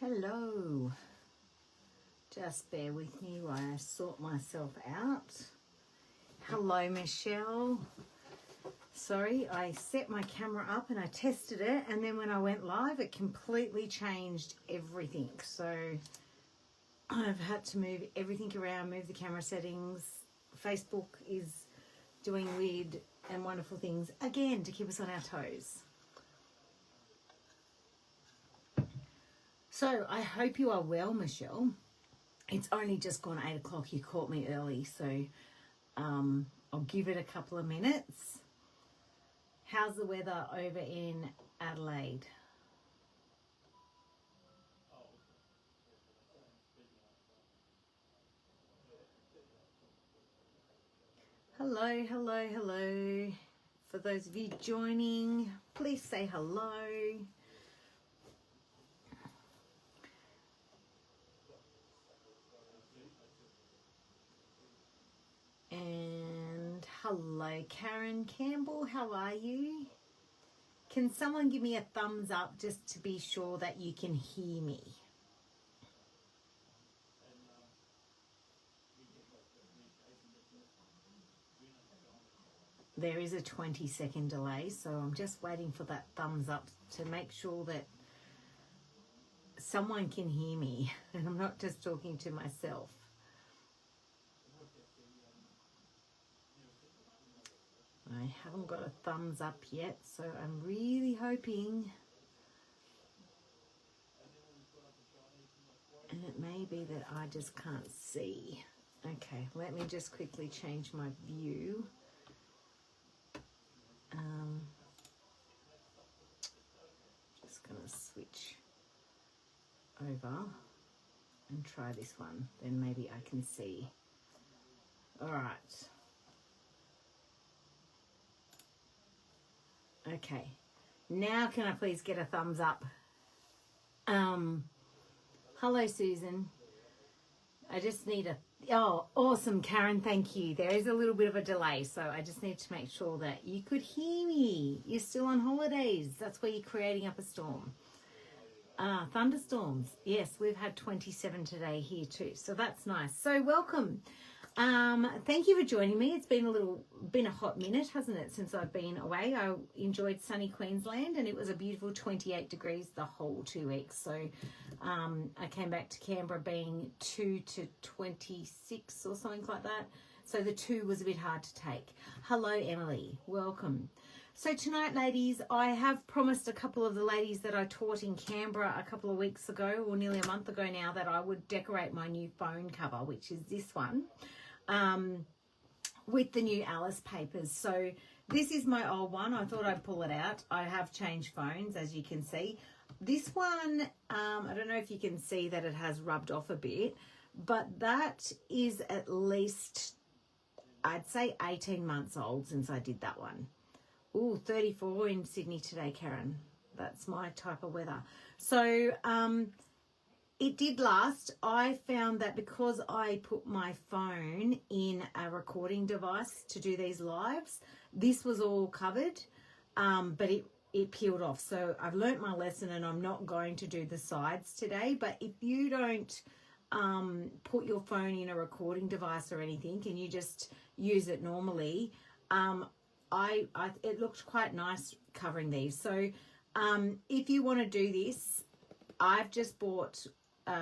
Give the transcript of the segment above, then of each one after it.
Hello, just bear with me while I sort myself out. Hello, Michelle. Sorry, I set my camera up and I tested it, and then when I went live it completely changed everything. So I've had to move everything around, move the camera settings. Facebook is doing weird and wonderful things again to keep us on our toes. So I hope you are well, Michelle. It's only just gone 8 o'clock. You caught me early, so I'll give it a couple of minutes. How's the weather over in Adelaide? Hello, hello, hello. For those of you joining, please say hello. And hello, Karen Campbell, how are you? Can someone give me a thumbs up just to be sure that you can hear me? There is a 20-second delay, so I'm just waiting for that thumbs up to make sure that someone can hear me and I'm not just talking to myself. I haven't got a thumbs up yet, so I'm really hoping. And it may be that I just can't see. Okay, let me just quickly change my view. Just gonna switch over and try this one, then maybe I can see. All right. Okay, now can I please get a thumbs up? Hello, Susan. I just need a, oh, awesome, Karen, thank you. There is a little bit of a delay, so I just need to make sure that you could hear me. You're still on holidays. That's where you're creating up a storm. Thunderstorms. Yes, we've had 27 today here too, so that's nice. So welcome. Thank you for joining me. It's been a hot minute, hasn't it, since I've been away. I enjoyed sunny Queensland and it was a beautiful 28 degrees the whole 2 weeks. So I came back to Canberra being 2 to 26 or something like that. So the 2 was a bit hard to take. Hello, Emily. Welcome. So tonight, ladies, I have promised a couple of the ladies that I taught in Canberra a couple of weeks ago, or nearly a month ago now, that I would decorate my new phone cover, which is this one, with the new Alice papers. So this is my old one. I thought I'd pull it out. I have changed phones, as you can see. This one, I don't know if you can see that it has rubbed off a bit, but that is at least, I'd say 18 months old since I did that one. Ooh, 34 in Sydney today, Karen. That's my type of weather. So it did last. I found that because I put my phone in a recording device to do these lives, this was all covered, but it peeled off. So I've learnt my lesson and I'm not going to do the sides today. But if you don't put your phone in a recording device or anything and you just use it normally, it looked quite nice covering these. So if you want to do this, I've just bought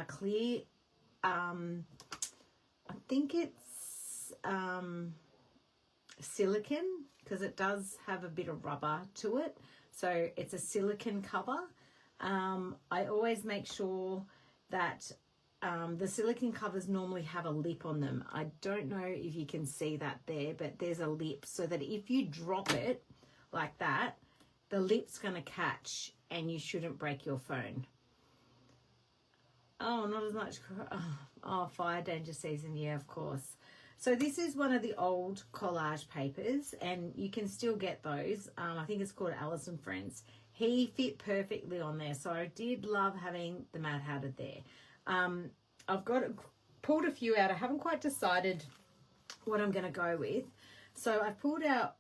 clear, I think it's silicone, because it does have a bit of rubber to it. So it's a silicone cover. I always make sure that the silicone covers normally have a lip on them. I don't know if you can see that there, but there's a lip, so that if you drop it like that, the lip's going to catch and you shouldn't break your phone. Oh, not as much. Oh, fire danger season. Yeah, of course. So this is one of the old collage papers and you can still get those. I think it's called Alice and Friends. He fit perfectly on there. So I did love having the Mad Hatter there. I've pulled a few out. I haven't quite decided what I'm going to go with. So I've pulled out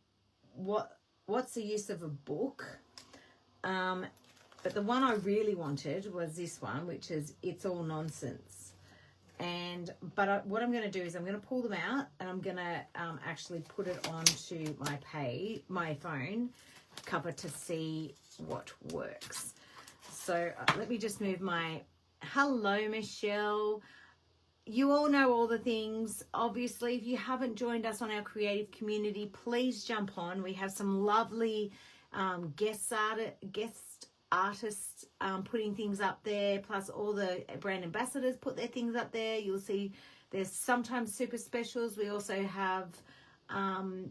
what's the use of a book. But the one I really wanted was this one, which is It's All Nonsense. What I'm going to do is I'm going to pull them out, and I'm going to actually put it onto my phone cover to see what works. So let me just move my... Hello, Michelle. You all know all the things. Obviously, if you haven't joined us on our creative community, please jump on. We have some lovely guest artists putting things up there, plus all the brand ambassadors put their things up there. You'll see there's sometimes super specials. We also have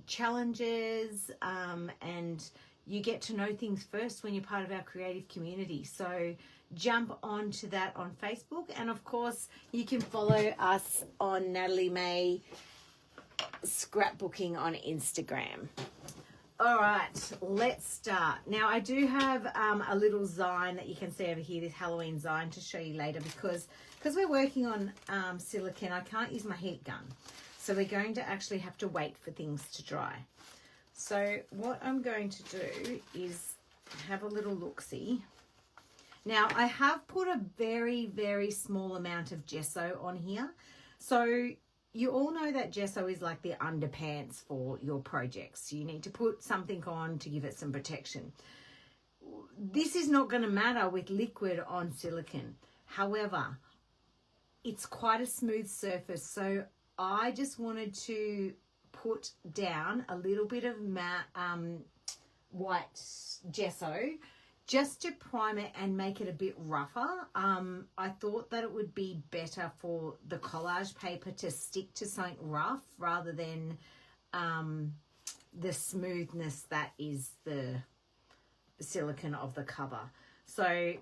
challenges, and you get to know things first when you're part of our creative community. So jump onto that on Facebook, and of course you can follow us on Natalie May Scrapbooking on Instagram. All right, let's start. Now, I do have a little Zine that you can see over here, this Halloween Zine, to show you later, because we're working on silicone, I can't use my heat gun. So we're going to actually have to wait for things to dry. So what I'm going to do is have a little look-see. Now, I have put a very, very small amount of gesso on here. So you all know that gesso is like the underpants for your projects. You need to put something on to give it some protection. This is not going to matter with liquid on silicone. However, it's quite a smooth surface. So I just wanted to put down a little bit of matte white gesso just to prime it and make it a bit rougher. I thought that it would be better for the collage paper to stick to something rough rather than the smoothness that is the silicone of the cover. So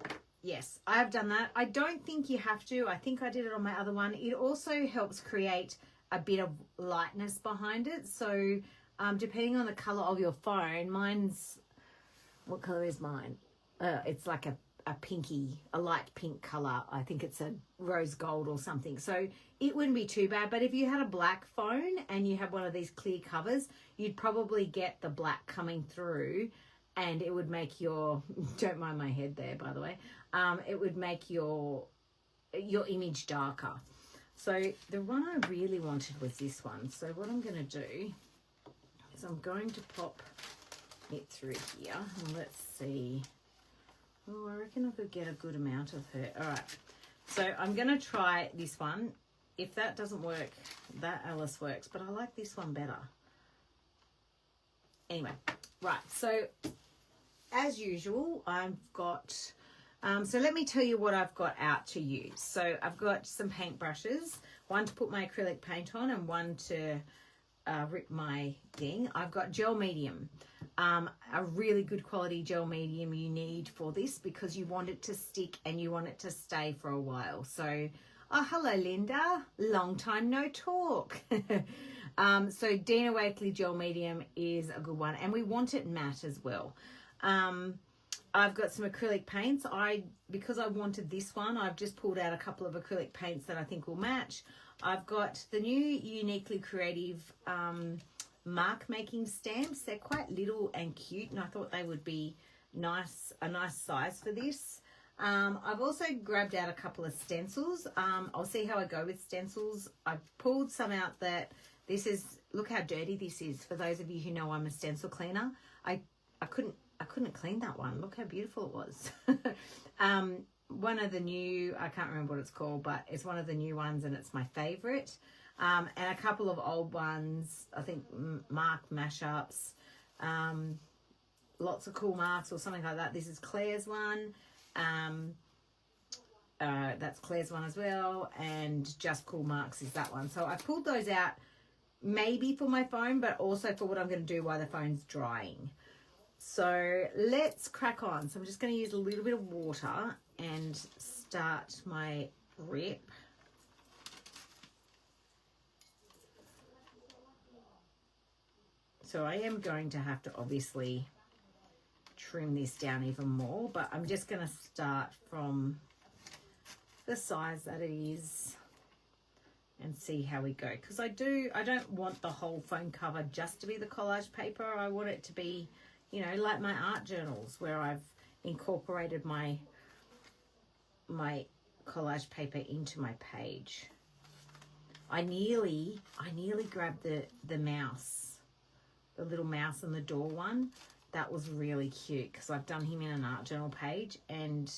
yes, I have done that. I don't think you have to. I think I did it on my other one. It also helps create a bit of lightness behind it. So depending on the color of your phone, what color is mine? It's like a pinky, a light pink color. I think it's a rose gold or something. So it wouldn't be too bad. But if you had a black phone and you have one of these clear covers, you'd probably get the black coming through, and it would make your, don't mind my head there, by the way, it would make your image darker. So the one I really wanted was this one. So what I'm going to do is I'm going to pop it through here, and let's see. Oh, I reckon I could get a good amount of her. All right. So I'm going to try this one. If that doesn't work, that Alice works. But I like this one better. Anyway, right. So as usual, I've got... so let me tell you what I've got out to use. So I've got some paint brushes. One to put my acrylic paint on, and one to rip my thing. I've got gel medium. A really good quality gel medium you need for this, because you want it to stick and you want it to stay for a while. So, oh, hello, Linda. Long time no talk. So Dina Wakley gel medium is a good one, and we want it matte as well. I've got some acrylic paints. Because I wanted this one, I've just pulled out a couple of acrylic paints that I think will match. I've got the new Uniquely Creative mark making stamps. They're quite little and cute, and I thought they would be a nice size for this. I've also grabbed out a couple of stencils. I'll see how I go with stencils. I've pulled some out that this is, look how dirty this is. For those of you who know I'm a stencil cleaner, I couldn't clean that one. Look how beautiful it was. One of the new, I can't remember what it's called, but it's one of the new ones, and it's my favorite. And a couple of old ones, I think mark mashups, lots of cool marks or something like that. This is Claire's one. That's Claire's one as well. And Just Cool Marks is that one. So I pulled those out maybe for my phone, but also for what I'm going to do while the phone's drying. So let's crack on. So I'm just going to use a little bit of water and start my rip. So I am going to have to obviously trim this down even more, but I'm just going to start from the size that it is and see how we go. Because I don't want the whole phone cover just to be the collage paper. I want it to be, you know, like my art journals where I've, incorporated my collage paper into my page. I nearly grabbed the mouse, the little mouse in the door one. That was really cute because I've done him in an art journal page and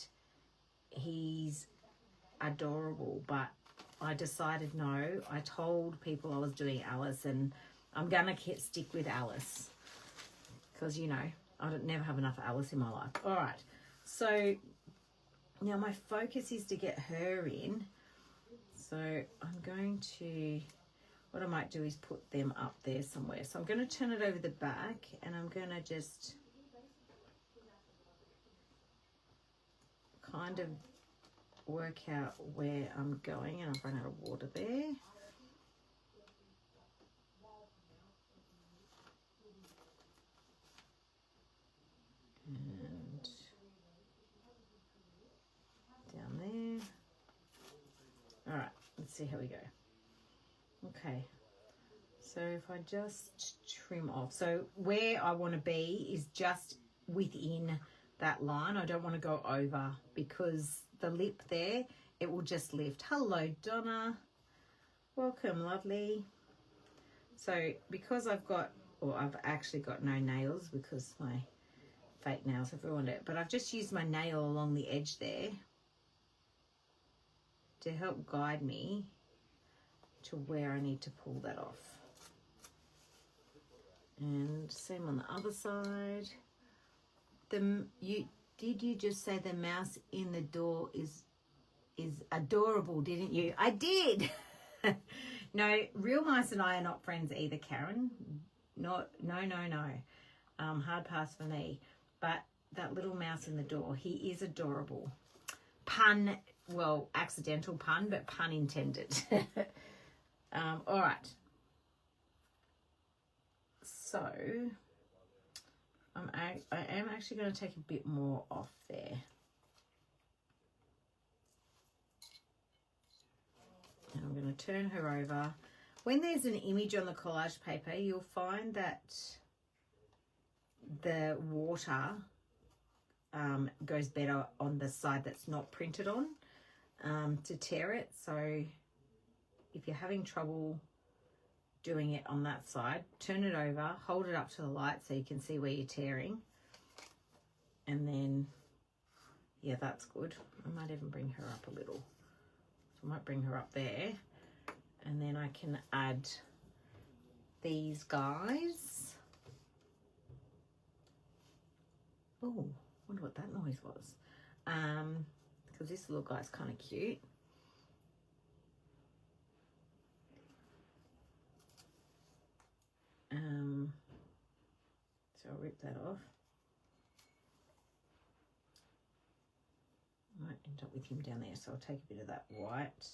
he's adorable, but I decided no. I told people I was doing Alice, and I'm gonna stick with Alice because, you know, I don't never have enough Alice in my life. All right, so now my focus is to get her in. So I'm going to, what I might do is put them up there somewhere. So I'm going to turn it over the back and I'm going to just kind of work out where I'm going, and I've run out of water there. And down there. All right, let's see how we go. Okay, so if I just trim off, so where I want to be is just within that line. I don't want to go over because the lip there, it will just lift. Hello, Donna. Welcome, lovely. So because I've actually got no nails because my fake nails have ruined it, but I've just used my nail along the edge there to help guide me to where I need to pull that off. And same on the other side. Did you just say the mouse in the door is adorable, didn't you? I did. No, real mice and I are not friends either, Karen. No. Hard pass for me. But that little mouse in the door, he is adorable. Pun, well, accidental pun, but pun intended. All right. So I am actually going to take a bit more off there. And I'm going to turn her over. When there's an image on the collage paper, you'll find that the water goes better on the side that's not printed on to tear it. So if you're having trouble doing it on that side, turn it over, hold it up to the light so you can see where you're tearing. And then, yeah, that's good. I might even bring her up a little. So I might bring her up there. And then I can add these guys. Oh, wonder what that noise was. Because this little guy's kind of cute. So I'll rip that off. I might end up with him down there, so I'll take a bit of that white.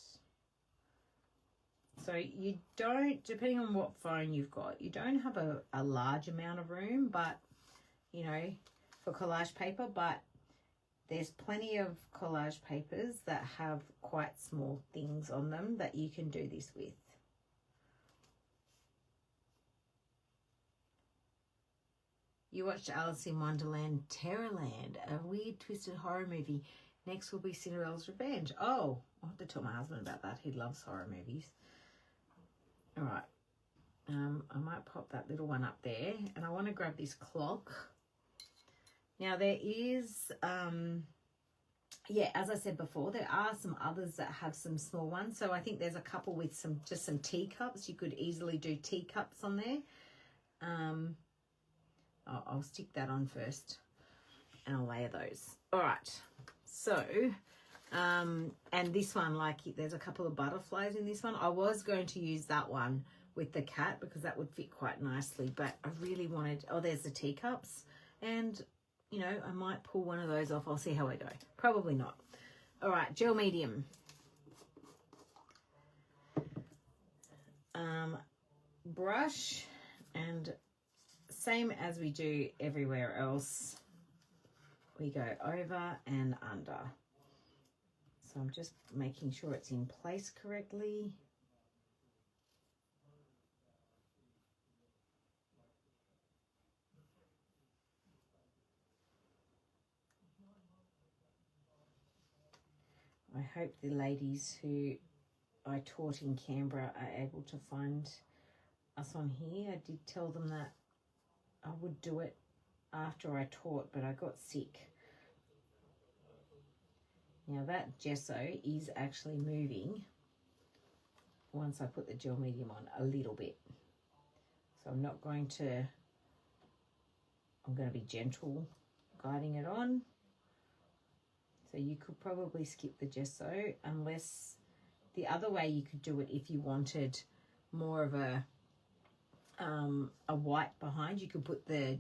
So you don't, depending on what phone you've got, you don't have a large amount of room, but, you know, for collage paper, but there's plenty of collage papers that have quite small things on them that you can do this with. You watched Alice in Wonderland Terrorland, a weird twisted horror movie. Next will be Cinderella's Revenge. Oh, I'll have to tell my husband about that. He loves horror movies. All right. I might pop that little one up there. And I want to grab this clock. Now there is, yeah, as I said before, there are some others that have some small ones. So I think there's a couple with just some teacups. You could easily do teacups on there. I'll stick that on first and I'll layer those. All right. So, and this one, like there's a couple of butterflies in this one. I was going to use that one with the cat because that would fit quite nicely, but I really wanted, oh, there's the teacups. And, you know, I might pull one of those off. I'll see how I go. Probably not. All right, gel medium. Brush, and same as we do everywhere else, we go over and under. So I'm just making sure it's in place correctly. I hope the ladies who I taught in Canberra are able to find us on here. I did tell them that I would do it after I taught, but I got sick. Now that gesso is actually moving once I put the gel medium on a little bit. So I'm going to be gentle guiding it on. So you could probably skip the gesso, unless the other way you could do it if you wanted more of a white behind. You could put the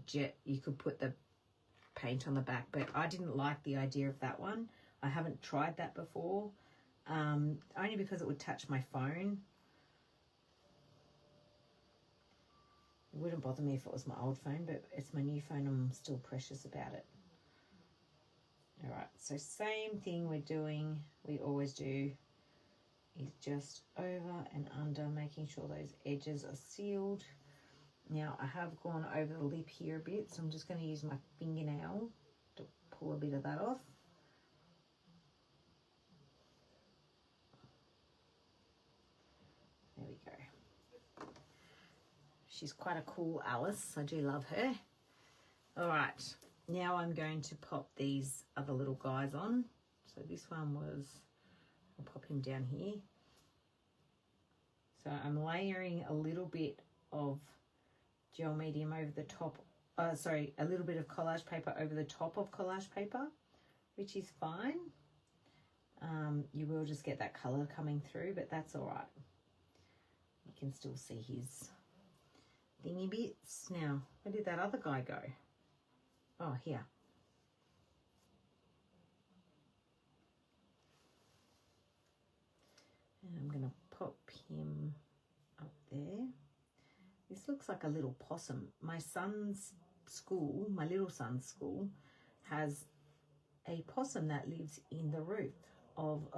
paint on the back, but I didn't like the idea of that one. I haven't tried that before, only because it would touch my phone. It wouldn't bother me if it was my old phone, but it's my new phone. I'm still precious about it. All right, so same thing we always do, is just over and under, making sure those edges are sealed. Now I have gone over the lip here a bit, so I'm just going to use my fingernail to pull a bit of that off. There we go. She's quite a cool Alice. I do love her. All right, now I'm going to pop these other little guys on. So this one was, I'll pop him down here. So I'm layering a little bit of gel medium over the top, a little bit of collage paper over the top of collage paper, which is fine. You will just get that colour coming through, but that's all right. You can still see his thingy bits. Now, where did that other guy go? Oh, here. And I'm going to pop him up there. This looks like a little possum. My son's school, my little son's school, has a possum that lives in the roof of,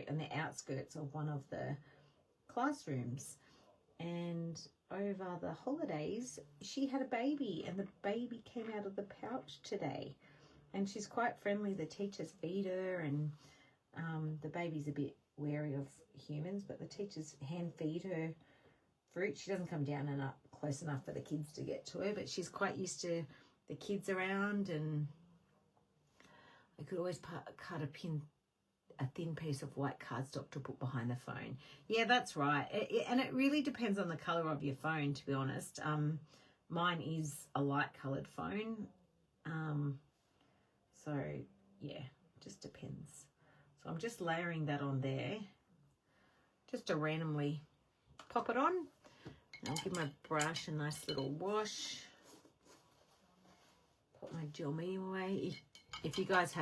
in the outskirts of one of the classrooms. And over the holidays, she had a baby, and the baby came out of the pouch today. And she's quite friendly. The teachers feed her, and the baby's a bit wary of humans, but the teachers hand feed her fruit. She doesn't come down and up close enough for the kids to get to her, but she's quite used to the kids around. And I could always cut a thin piece of white cardstock to put behind the phone. Yeah, that's right. And it really depends on the colour of your phone, to be honest. Mine is a light coloured phone. So, yeah, just depends. So I'm just layering that on there, just to randomly pop it on. I'll give my brush a nice little wash. Put my gel medium away. If you guys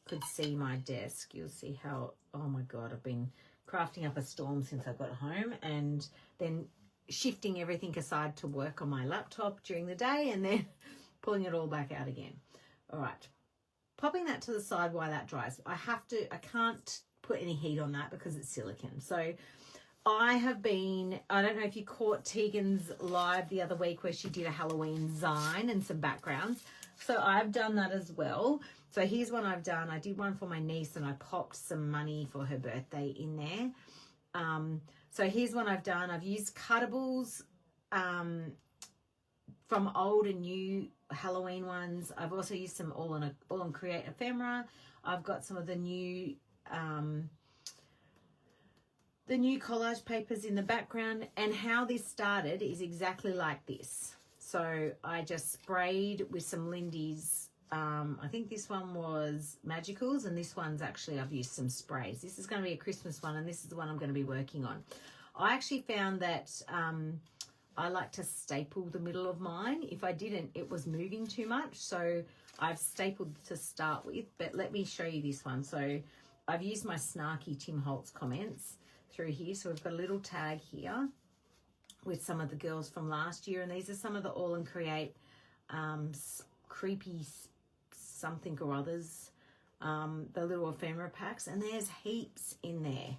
could see my desk, you'll see how, oh my God, I've been crafting up a storm since I got home, and then shifting everything aside to work on my laptop during the day, and then pulling it all back out again. All right, popping that to the side while that dries. I can't put any heat on that because it's silicone. So I don't know if you caught Tegan's live the other week where she did a Halloween zine and some backgrounds. So I've done that as well. So here's one I've done. I did one for my niece, and I popped some money for her birthday in there. So here's one I've done. I've used cuttables from old and new Halloween ones. I've also used some all on Create ephemera. I've got some of the new collage papers in the background. And how this started is exactly like this. So I just sprayed with some Lindy's, I think this one was Magicals, and this one's actually, I've used some sprays. This is going to be a Christmas one, and this is the one I'm going to be working on. I actually found that I like to staple the middle of mine. If I didn't, it was moving too much. So I've stapled to start with, but let me show you this one. So I've used my snarky Tim Holtz comments through here. So we've got a little tag here with some of the girls from last year, and these are some of the All and Create creepy something or others, the little ephemera packs, and there's heaps in there.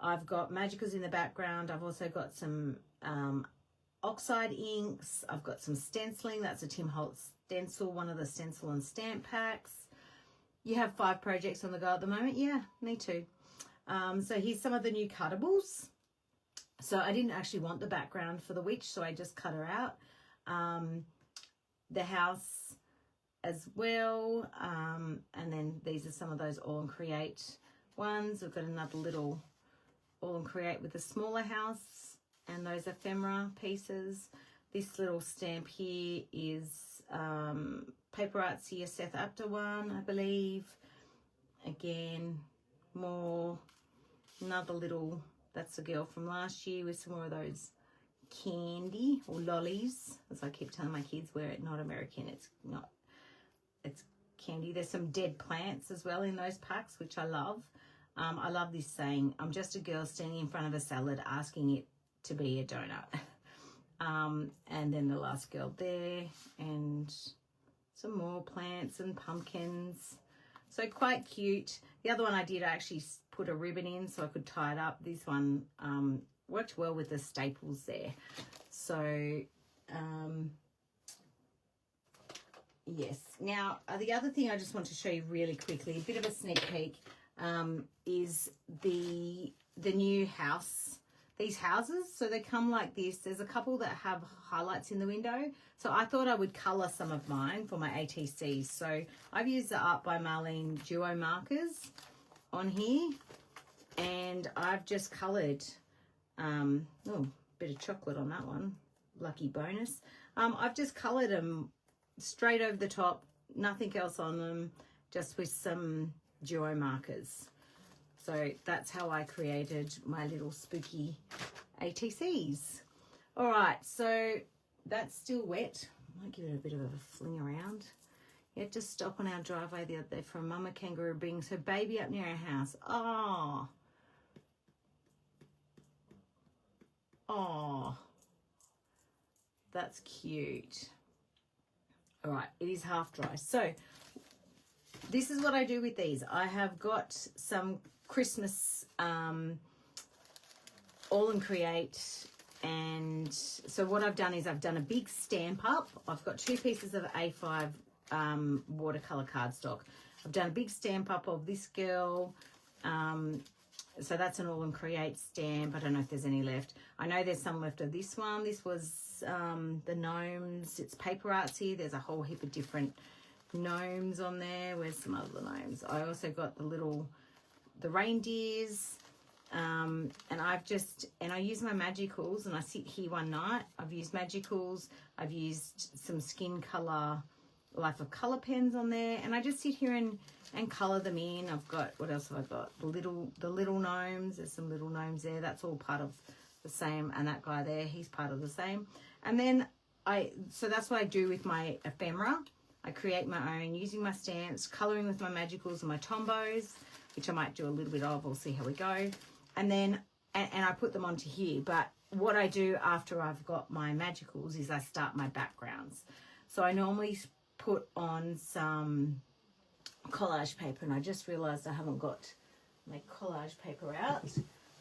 I've got Magicals in the background. I've also got some oxide inks. I've got some stenciling. That's a Tim Holtz stencil, one of the stencil and stamp packs. You have 5 projects on the go at the moment? Yeah, me too. So here's some of the new cuttables. So I didn't actually want the background for the witch, so I just cut her out. The house as well. And then these are some of those All and Create ones. We've got another little All and Create with a smaller house and those ephemera pieces. This little stamp here is Paper Artsy, a Seth Apter one, I believe. Again, more, another little, that's a girl from last year with some more of those candy or lollies, as I keep telling my kids, we're not American, it's not, it's candy. There's some dead plants as well in those packs, which I love. I love this saying, I'm just a girl standing in front of a salad asking it to be a donut. And then the last girl there, and some more plants and pumpkins. So quite cute. The other one I did, I actually put a ribbon in so I could tie it up. This one worked well with the staples there. So, yes. Now, the other thing I just want to show you really quickly, a bit of a sneak peek, is the new house. These houses, so they come like this. There's a couple that have highlights in the window, so I thought I would colour some of mine for my ATCs. So I've used the Art by Marlene duo markers on here, and I've just coloured, oh, bit of chocolate on that one, lucky bonus. I've just coloured them straight over the top, nothing else on them, just with some duo markers. So that's how I created my little spooky ATCs. All right, so that's still wet. I might give it a bit of a fling around. You had to stop on our driveway the other day for a mama kangaroo bringing her baby up near our house. Oh. Oh. That's cute. All right, it is half dry. So this is what I do with these. I have got some Christmas All and Create, and so what I've done is I've done a big stamp up. I've got 2 pieces of A5 watercolor cardstock. I've done a big stamp up of this girl, so that's an All and Create stamp. I don't know if there's any left. I know there's some left of this one. This was the gnomes. It's Paper Artsy. There's a whole heap of different gnomes on there. Where's some other gnomes? I also got the reindeers, and I use my magicals, and I sit here one night. I've used magicals, I've used some skin color, Life of Color pens on there, and I just sit here and color them in. I've got, what else have I got? The little gnomes. There's some little gnomes there. That's all part of the same, and that guy there, he's part of the same. And then so that's what I do with my ephemera. I create my own using my stamps, coloring with my magicals and my tombos, which I might do a little bit of. We'll see how we go. And then, and I put them onto here. But what I do after I've got my magicals is I start my backgrounds. So I normally put on some collage paper, and I just realised I haven't got my collage paper out.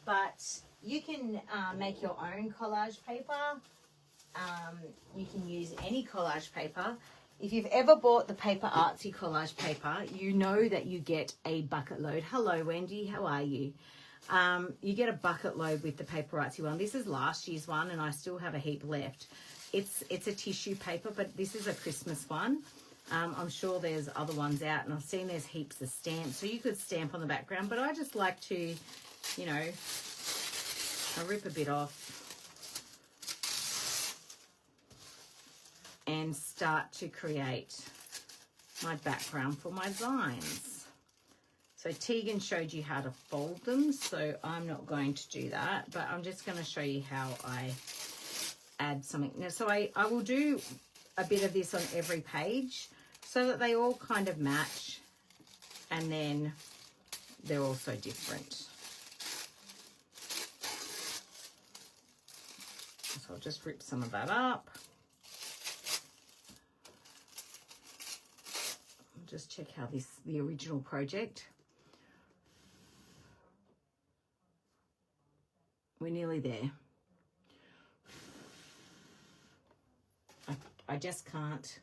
But you can make your own collage paper. You can use any collage paper. If you've ever bought the Paper Artsy collage paper, you know that you get a bucket load. Hello, Wendy. How are you? You get a bucket load with the Paper Artsy one. This is last year's one, and I still have a heap left. It's a tissue paper, but this is a Christmas one. I'm sure there's other ones out, and I've seen there's heaps of stamps. So you could stamp on the background, but I just like to, you know, I rip a bit off and start to create my background for my vines. So Tegan showed you how to fold them, so I'm not going to do that, but I'm just going to show you how I add something. Now, so I will do a bit of this on every page so that they all kind of match, and then they're also different. So I'll just rip some of that up. Just check how the original project. We're nearly there. I just can't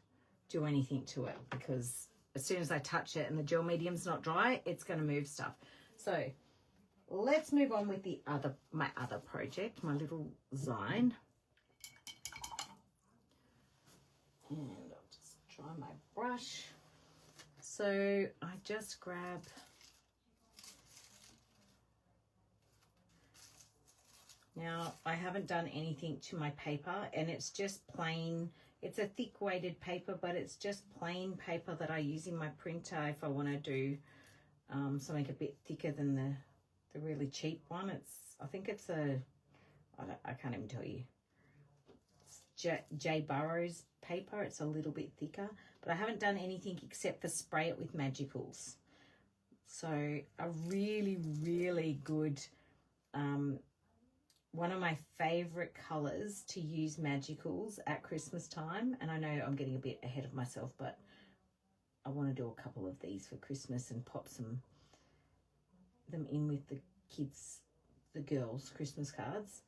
do anything to it because as soon as I touch it and the gel medium's not dry, it's going to move stuff. So let's move on with my other project, my little Zine. And I'll just try my brush. So I just grab now, I haven't done anything to my paper, and it's just plain. It's a thick weighted paper, but it's just plain paper that I use in my printer if I want to do something a bit thicker than the really cheap one. I think it's I can't even tell you. It's J. Burroughs paper. It's a little bit thicker, but I haven't done anything except for spray it with Magicals. So a really, really good, one of my favorite colors to use Magicals at Christmas time. And I know I'm getting a bit ahead of myself, but I want to do a couple of these for Christmas and pop them in with the kids, the girls' Christmas cards.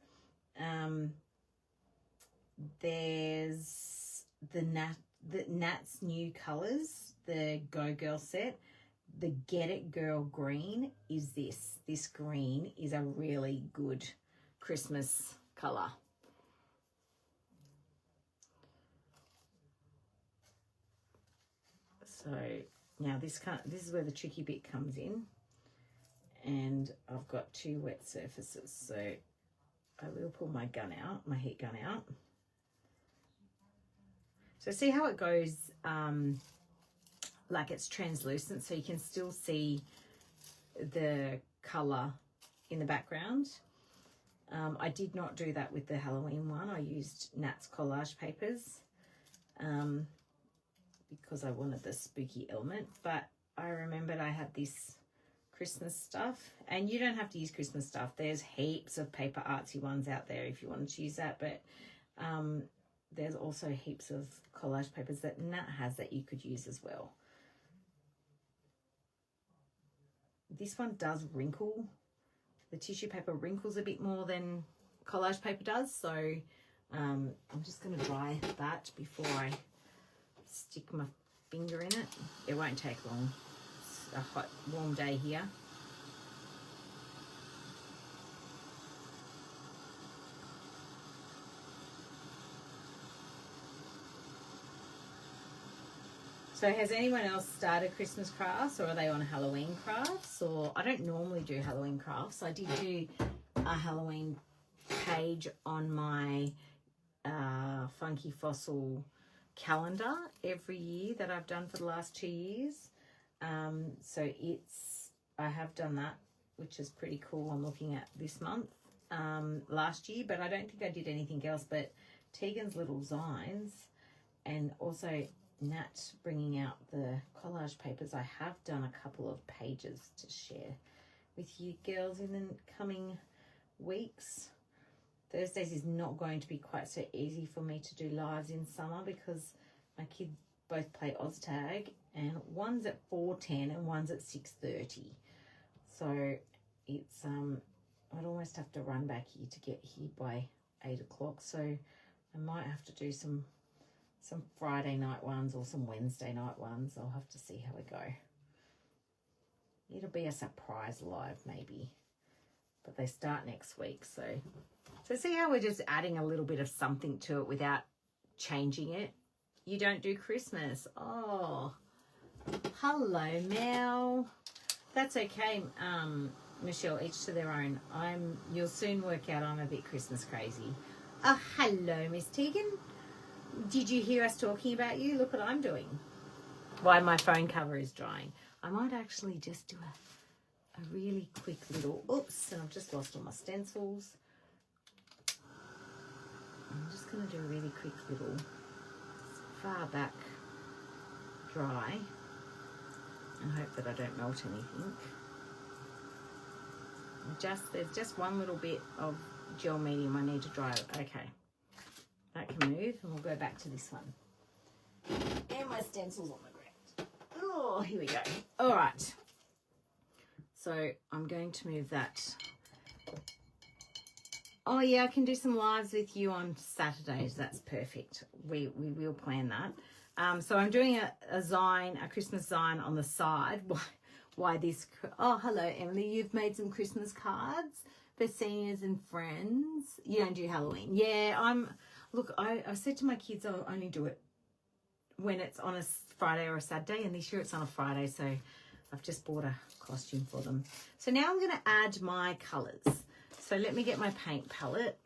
There's the Nat's new colors, the Go Girl set. The Get It Girl green is this. This green is a really good Christmas color. So now this is where the tricky bit comes in, and I've got two wet surfaces, so I will pull my heat gun out. So see how it goes, like it's translucent, so you can still see the color in the background. I did not do that with the Halloween one. I used Nat's collage papers because I wanted the spooky element, but I remembered I had this Christmas stuff, and you don't have to use Christmas stuff. There's heaps of paper artsy ones out there if you want to choose that, but there's also heaps of collage papers that Nat has that you could use as well. This one does wrinkle. The tissue paper wrinkles a bit more than collage paper does, so I'm just going to dry that before I stick my finger in it. It won't take long. It's a hot, warm day here. So has anyone else started Christmas crafts, or are they on Halloween crafts? Or I don't normally do Halloween crafts. I did do a Halloween page on my Funky Fossil calendar every year that I've done for the last 2 years. So I have done that, which is pretty cool. I'm looking at this month, last year, but I don't think I did anything else but Tegan's little Zines, and also Nat bringing out the collage papers. I have done a couple of pages to share with you girls in the coming weeks. Thursdays is not going to be quite so easy for me to do lives in summer because my kids both play OzTag, and one's at 4:10 and one's at 6:30. So it's I'd almost have to run back here to get here by 8 o'clock. So I might have to do some Friday night ones or some Wednesday night ones. I'll have to see how we go. It'll be a surprise live maybe, but they start next week. So see how we're just adding a little bit of something to it without changing it. You don't do Christmas. Oh, hello, Mel. That's okay, Michelle, each to their own. You'll soon work out I'm a bit Christmas crazy. Oh, hello, Miss Tegan. Did you hear us talking about you? Look what I'm doing. Why my phone cover is drying. I might actually just do a really quick little, oops, and I've just lost all my stencils. I'm just going to do a really quick little far back dry and hope that I don't melt anything. There's just one little bit of gel medium I need to dry. Okay. That can move, and we'll go back to this one. And my stencil's on the ground. Oh, here we go. All right. So I'm going to move that. Oh, yeah, I can do some lives with you on Saturdays. That's perfect. We will plan that. So I'm doing a Christmas sign on the side. Why this? Oh, hello, Emily. You've made some Christmas cards for seniors and friends. You don't do Halloween. Yeah, look, I said to my kids I'll only do it when it's on a Friday or a Saturday, and this year it's on a Friday, so I've just bought a costume for them. So now I'm going to add my colours. So let me get my paint palette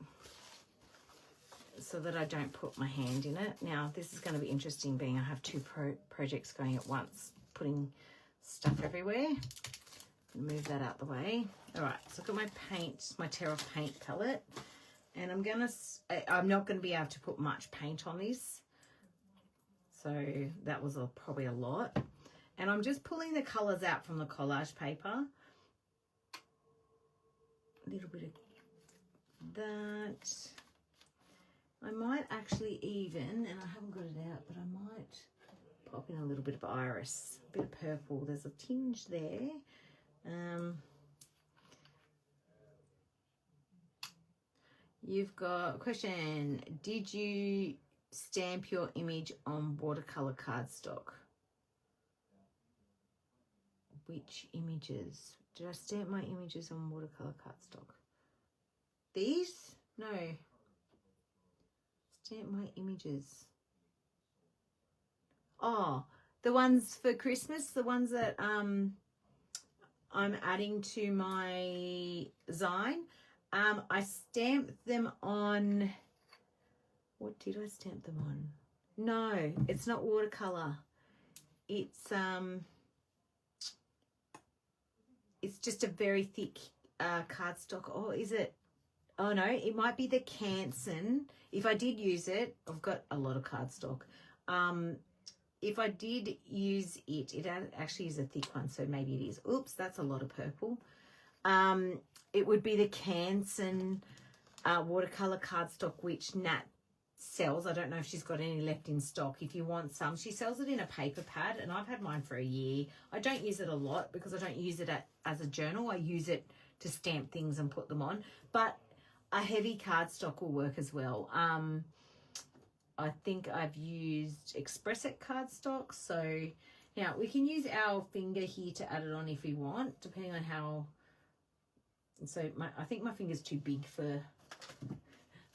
so that I don't put my hand in it. Now, this is going to be interesting, being I have two projects going at once, putting stuff everywhere. Move that out the way. All right, so I've got my paint, my Terra paint palette, and I'm not going to be able to put much paint on this. So that was probably a lot. And I'm just pulling the colours out from the collage paper. A little bit of that. I might actually even, and I haven't got it out, but I might pop in a little bit of iris, a bit of purple. There's a tinge there. You've got a question. Did you stamp your image on watercolor cardstock? Which images? Did I stamp my images on watercolor cardstock? These? No. Stamp my images. Oh, the ones for Christmas, the ones that I'm adding to my Zine. I stamped them on, what did I stamp them on? No, it's not watercolor. It's just a very thick cardstock. Oh, is it? Oh no, it might be the Canson. If I did use it, I've got a lot of cardstock. If I did use it, it actually is a thick one, so maybe it is. Oops, that's a lot of purple. It would be the Canson watercolor cardstock, which Nat sells. I don't know if she's got any left in stock. If you want some, she sells it in a paper pad, and I've had mine for a year. I don't use it a lot because I don't use it as a journal. I use it to stamp things and put them on. But a heavy cardstock will work as well. I think I've used Expressit cardstock. So now we can use our finger here to add it on if we want, depending on how. So I think my finger's too big for,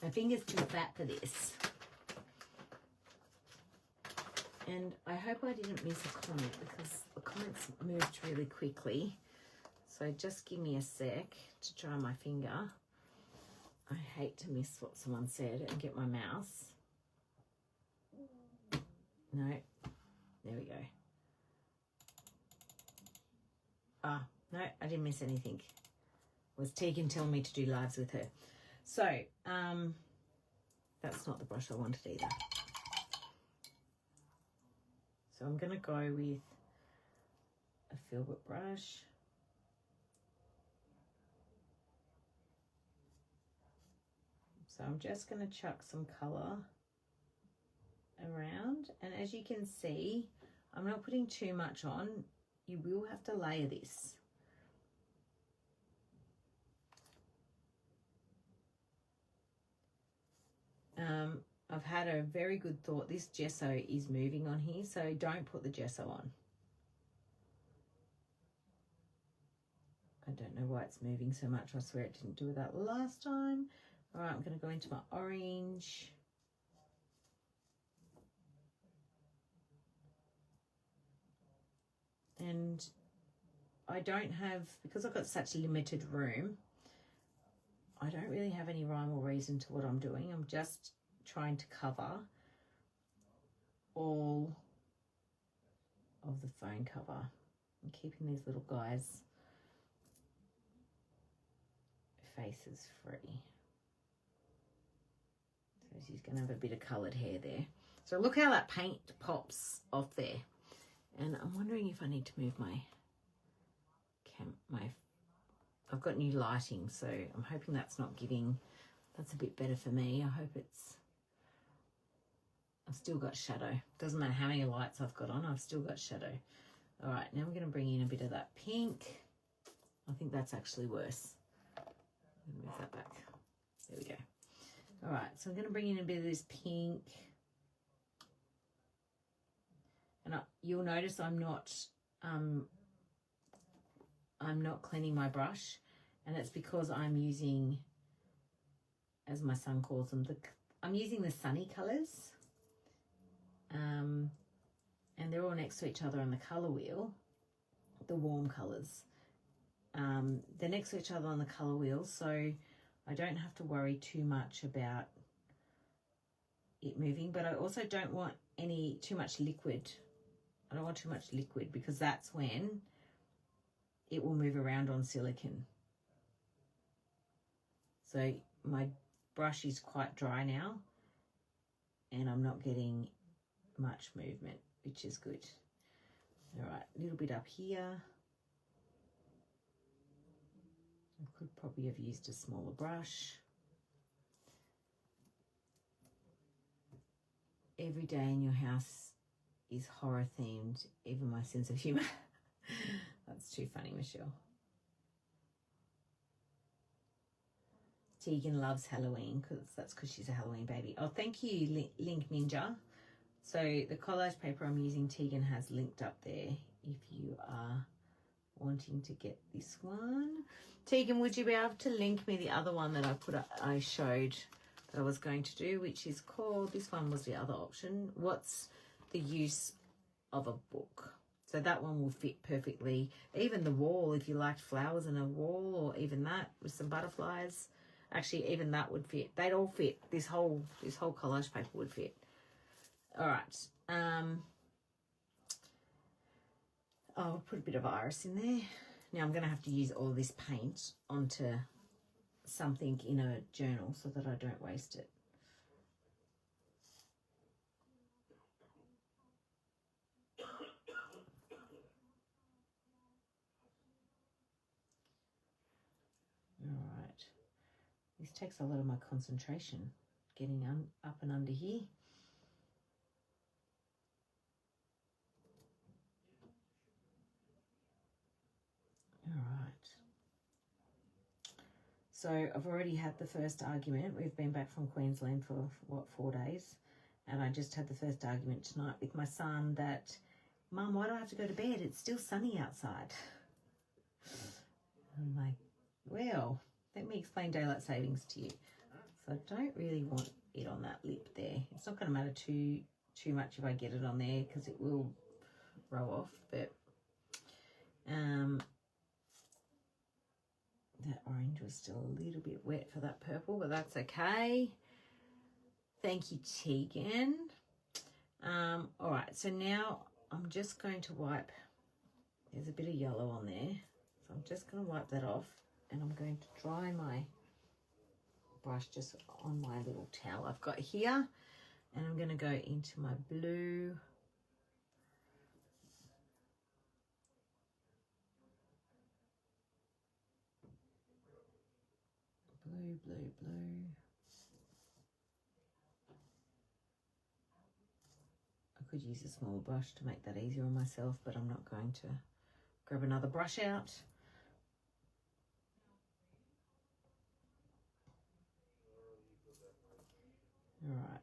my finger's too fat for this. And I hope I didn't miss a comment because the comments moved really quickly. So just give me a sec to try my finger. I hate to miss what someone said and get my mouse. No, there we go. Ah, no, I didn't miss anything. It was Tegan telling me to do lives with her. So, that's not the brush I wanted either. So I'm going to go with a filbert brush. So I'm just going to chuck some colour around, and as you can see, I'm not putting too much on. You will have to layer this. I've had a very good thought. This gesso is moving on here, so don't put the gesso on. I don't know why it's moving so much. I swear it didn't do that last time. All right, I'm going to go into my orange. And I don't have, because I've got such limited room, I don't really have any rhyme or reason to what I'm doing. I'm just trying to cover all of the phone cover. I'm keeping these little guys' faces free. So she's going to have a bit of coloured hair there. So look how that paint pops off there. And I'm wondering if I need to move my I've got new lighting, so I'm hoping that's not giving, that's a bit better for me. I hope it's, I've still got shadow. Doesn't matter how many lights I've got on, I've still got shadow. All right, now I'm going to bring in a bit of that pink. I think that's actually worse. Move that back. There we go. All right, so I'm going to bring in a bit of this pink. And you'll notice I'm not cleaning my brush, and it's because I'm using, as my son calls them, I'm using the sunny colours, and they're all next to each other on the colour wheel, the warm colours. They're next to each other on the colour wheel, so I don't have to worry too much about it moving, but I also don't want too much liquid. I don't want too much liquid because that's when it will move around on silicone. So my brush is quite dry now and I'm not getting much movement, which is good. All right, a little bit up here. I could probably have used a smaller brush. Every day in your house is horror themed, even my sense of humour. That's too funny, Michelle. Tegan loves Halloween that's because she's a Halloween baby. Oh, thank you, Link Ninja. So the collage paper I'm using, Tegan has linked up there if you are wanting to get this one. Tegan, would you be able to link me the other one that I showed that I was going to do, which is called, this one was the other option, What's the Use of a Book? So that one will fit perfectly. Even the wall, if you liked flowers in a wall, or even that with some butterflies. Actually, even that would fit. They'd all fit. This whole collage paper would fit. All right. I'll put a bit of iris in there. Now I'm going to have to use all this paint onto something in a journal so that I don't waste it. All right. This takes a lot of my concentration, getting up and under here. All right. So I've already had the first argument. We've been back from Queensland for, 4 days? And I just had the first argument tonight with my son that, Mum, why do I have to go to bed? It's still sunny outside. I'm like, well, let me explain daylight savings to you. So I don't really want it on that lip there. It's not going to matter too much if I get it on there because it will roll off. But that orange was still a little bit wet for that purple, but that's okay. Thank you, Tegan. All right, so now I'm just going to wipe. There's a bit of yellow on there. So I'm just going to wipe that off and I'm going to dry my brush just on my little towel I've got here. And I'm going to go into my blue. Blue. I could use a smaller brush to make that easier on myself, but I'm not going to grab another brush out. All right,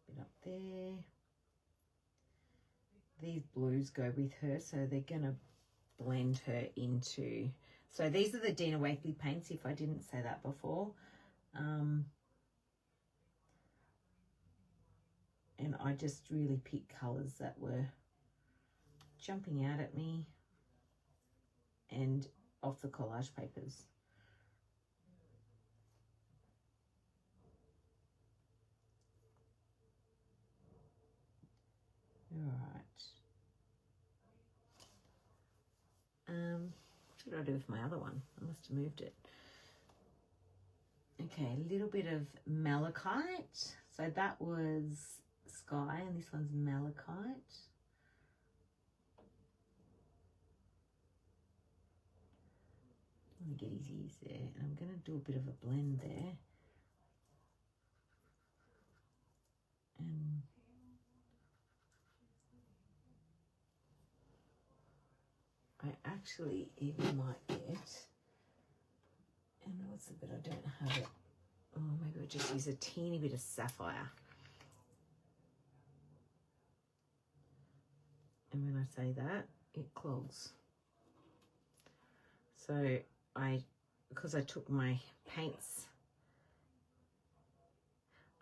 bit up there. These blues go with her, so they're going to blend her into. So these are the Dina Wakley paints, if I didn't say that before. And I just really picked colours that were jumping out at me and off the collage papers. All right. What did I do with my other one? I must have moved it. Okay, a little bit of malachite. So that was sky and this one's malachite. I'm going to get his ears there and I'm going to do a bit of a blend there. And I actually even might get, and what's the bit I don't have it? Oh, maybe I'll just use a teeny bit of sapphire. And when I say that, it clogs. So because I took my paints.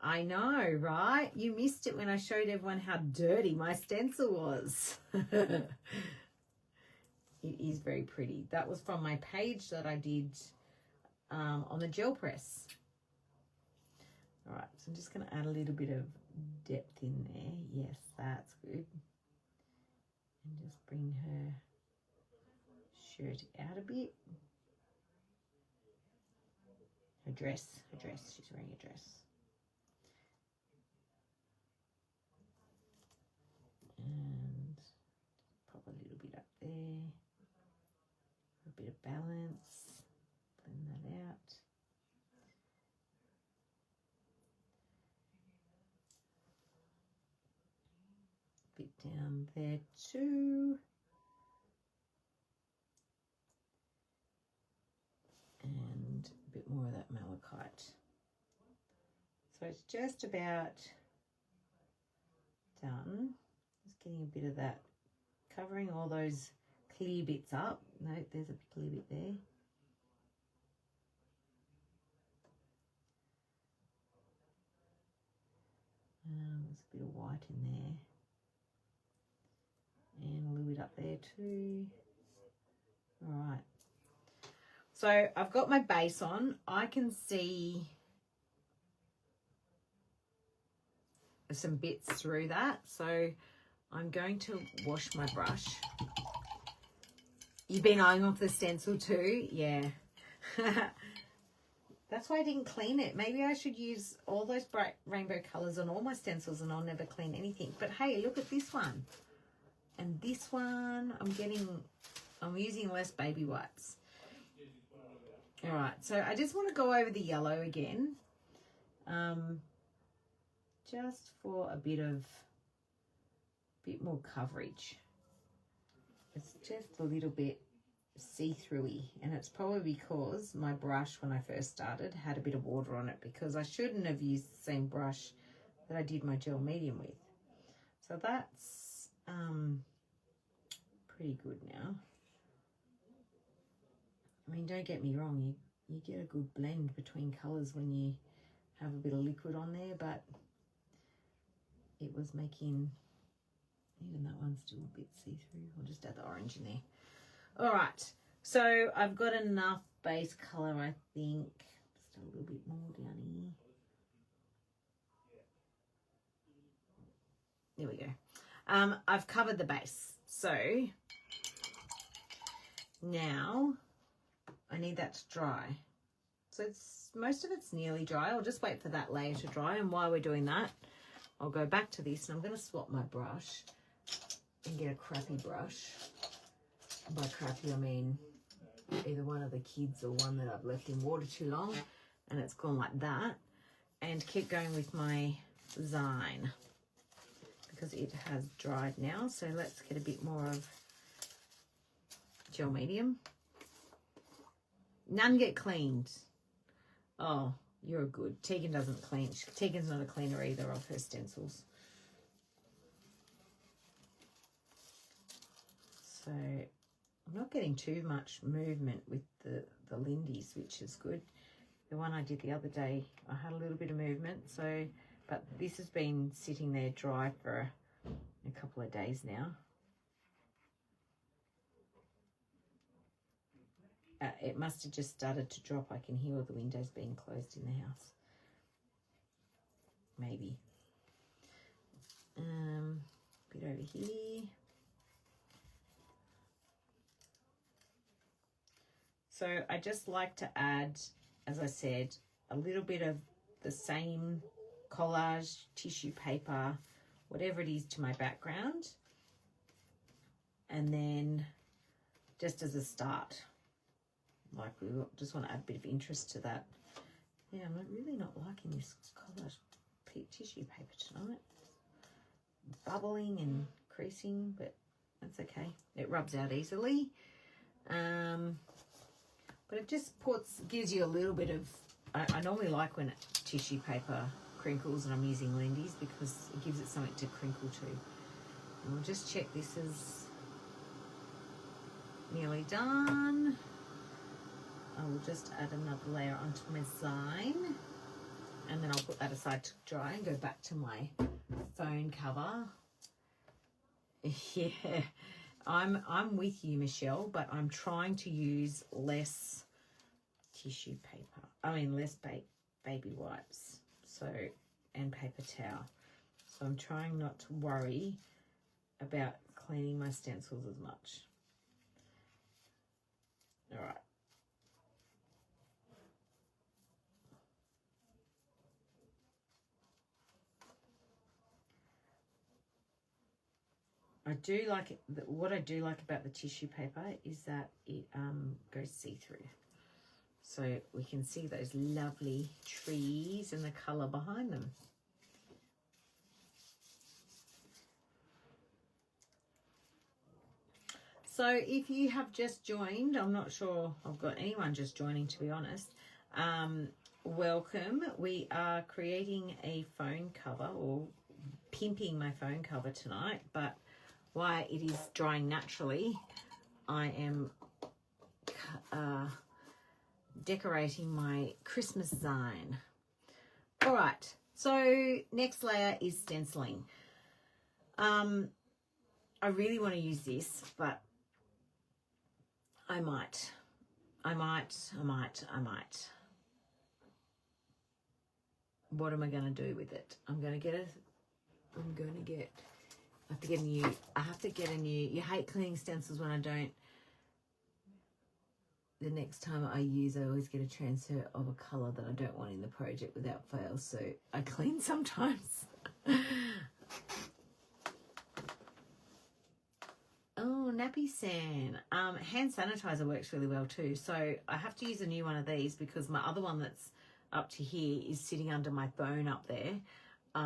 I know, right? You missed it when I showed everyone how dirty my stencil was. It is very pretty. That was from my page that I did on the gel press. All right, so I'm just going to add a little bit of depth in there. Yes, that's good. And just bring her shirt out a bit. Her dress, she's wearing a dress. And pop a little bit up there. A bit of balance. Blend that out. Bit down there too. And a bit more of that malachite. So it's just about done. Just getting a bit of that, covering all those clear bits up. No, there's a clear bit there. There's a bit of white in there. And a little bit up there too. All right. So I've got my base on. I can see some bits through that. So I'm going to wash my brush. You've been eyeing off the stencil too? Yeah. That's why I didn't clean it. Maybe I should use all those bright rainbow colours on all my stencils and I'll never clean anything. But hey, look at this one. And this one, I'm using less baby wipes. All right, so I just want to go over the yellow again. Just for a bit more coverage. It's just a little bit see-through-y, and it's probably because my brush when I first started had a bit of water on it, because I shouldn't have used the same brush that I did my gel medium with. So that's pretty good now. I mean, don't get me wrong, you get a good blend between colours when you have a bit of liquid on there, but it was making, even that one's still a bit see-through. I'll just add the orange in there. All right, so I've got enough base colour, I think. Just a little bit more down here. There we go. I've covered the base. So now I need that to dry. So most of it's nearly dry. I'll just wait for that layer to dry. And while we're doing that, I'll go back to this and I'm going to swap my brush and get a crappy brush. By crappy, I mean either one of the kids or one that I've left in water too long and it's gone like that. And keep going with my Zine because it has dried now. So let's get a bit more of gel medium. None get cleaned. Oh, you're good. Tegan doesn't clean. Tegan's not a cleaner either of her stencils. So I'm not getting too much movement with the Lindy's, which is good. The one I did the other day, I had a little bit of movement. So, but this has been sitting there dry for a couple of days now. It must have just started to drop. I can hear all the windows being closed in the house. Maybe. Bit over here. So I just like to add, as I said, a little bit of the same collage, tissue paper, whatever it is to my background. And then just as a start, like we just want to add a bit of interest to that. Yeah, I'm really not liking this collage tissue paper tonight. Bubbling and creasing, but that's okay. It rubs out easily. But it just gives you a little bit of, I normally like when tissue paper crinkles and I'm using Lindy's because it gives it something to crinkle to. And we'll just check this is nearly done. I will just add another layer onto my design, and then I'll put that aside to dry and go back to my phone cover. Yeah, I'm with you, Michelle, but I'm trying to use less tissue paper. I mean, less baby wipes, and paper towel. So I'm trying not to worry about cleaning my stencils as much. All right. I do like it. What I do like about the tissue paper is that it goes see-through. So we can see those lovely trees and the colour behind them. So if you have just joined, I'm not sure I've got anyone just joining, to be honest. Welcome. We are creating a phone cover, or pimping my phone cover tonight, but while it is drying naturally, I am decorating my Christmas zine. All right, so next layer is stenciling. I really want to use this, but I might. What am I going to do with it? I have to get a new, you hate cleaning stencils when I don't. The next time I always get a transfer of a colour that I don't want in the project without fail, so I clean sometimes. Oh, Nappy San. Hand sanitizer works really well too, so I have to use a new one of these because my other one that's up to here is sitting under my phone up there.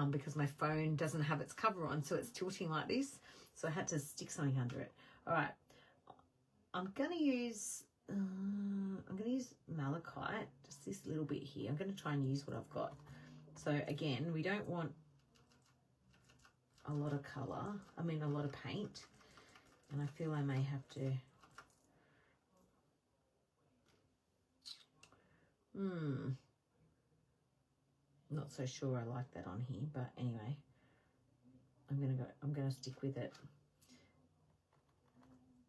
Because my phone doesn't have its cover on, so it's tilting like this. So I had to stick something under it. All right, I'm gonna use malachite, just this little bit here. I'm gonna try and use what I've got. So again, we don't want a lot of color. A lot of paint, and I feel I may have to. Not so sure I like that on here, but anyway, I'm gonna stick with it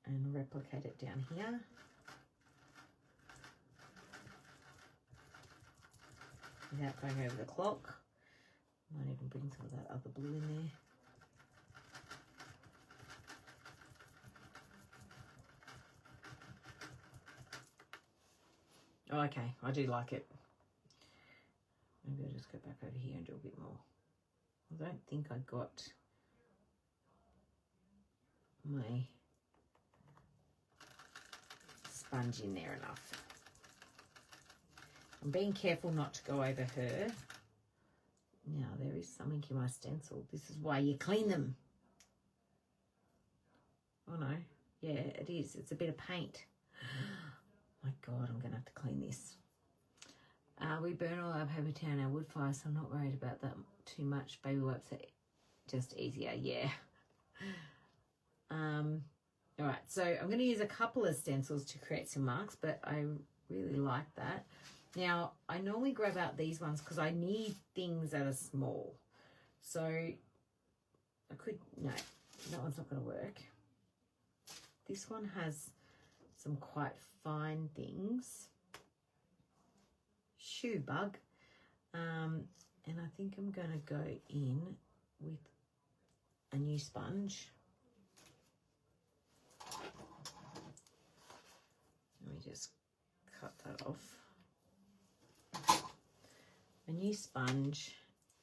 and replicate it down here. Without going over the clock. Might even bring some of that other blue in there. Oh, okay, I do like it. Maybe I'll just go back over here and do a bit more. I don't think I got my sponge in there enough. I'm being careful not to go over her. Now, there is something in my stencil. This is why you clean them. Oh, no. Yeah, it is. It's a bit of paint. My God, I'm going to have to clean this. We burn all our paper towel and our wood fire, so I'm not worried about that too much. Baby wipes are just easier, yeah. All right, so I'm going to use a couple of stencils to create some marks, but I really like that. Now, I normally grab out these ones because I need things that are small. So no, that one's not going to work. This one has some quite fine things. Shoe bug. And I think I'm going to go in with a new sponge. Let me just cut that off. A new sponge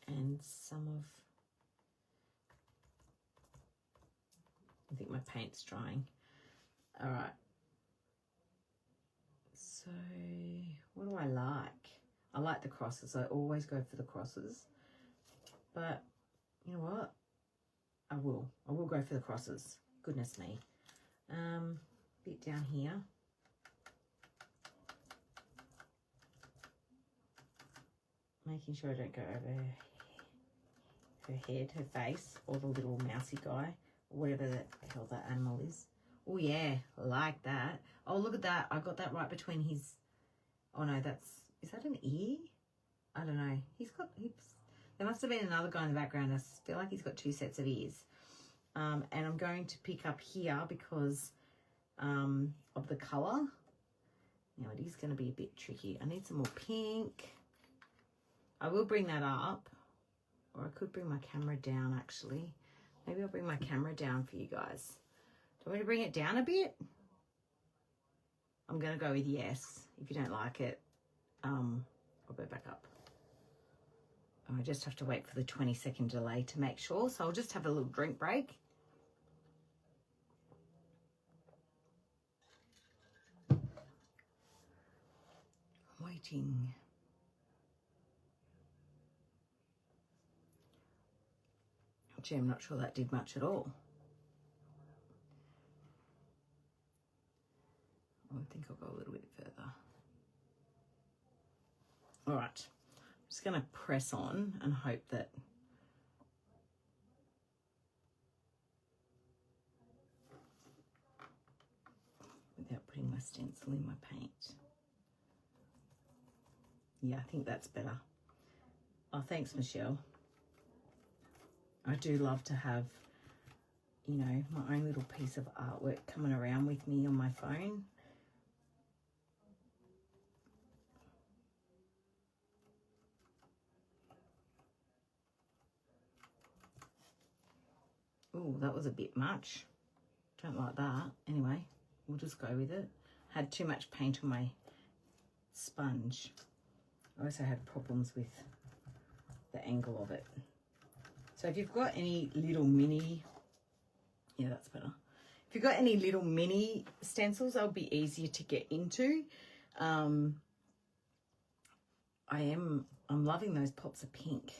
and some of, I think my paint's drying. All right. So what do I like? I like the crosses. I always go for the crosses. But you know what? I will go for the crosses. Goodness me. Bit down here. Making sure I don't go over her head, her face, or the little mousy guy. whatever the hell that animal is. Oh, yeah, like that. Oh, look at that. I got that right between his... Oh, no, is that an ear? I don't know. There must have been another guy in the background. I feel like he's got 2 sets of ears. And I'm going to pick up here because of the colour. Now, it is going to be a bit tricky. I need some more pink. I will bring that up. Or I could bring my camera down, actually. Maybe I'll bring my camera down for you guys. Do you want me to bring it down a bit? I'm going to go with yes. If you don't like it, I'll go back up. I just have to wait for the 20-second delay to make sure. So I'll just have a little drink break. I'm waiting. Gee, I'm not sure that did much at all. I think I'll go a little bit further. All right. I'm just going to press on and hope that without putting my stencil in my paint. Yeah, I think that's better. Oh, thanks, Michelle. I do love to have, you know, my own little piece of artwork coming around with me on my phone. Oh, that was a bit much. Don't like that. Anyway, we'll just go with it. Had too much paint on my sponge. I also had problems with the angle of it. So if you've got any little mini, yeah, that's better. If you've got any little mini stencils, they'll be easier to get into. I'm loving those pops of pink.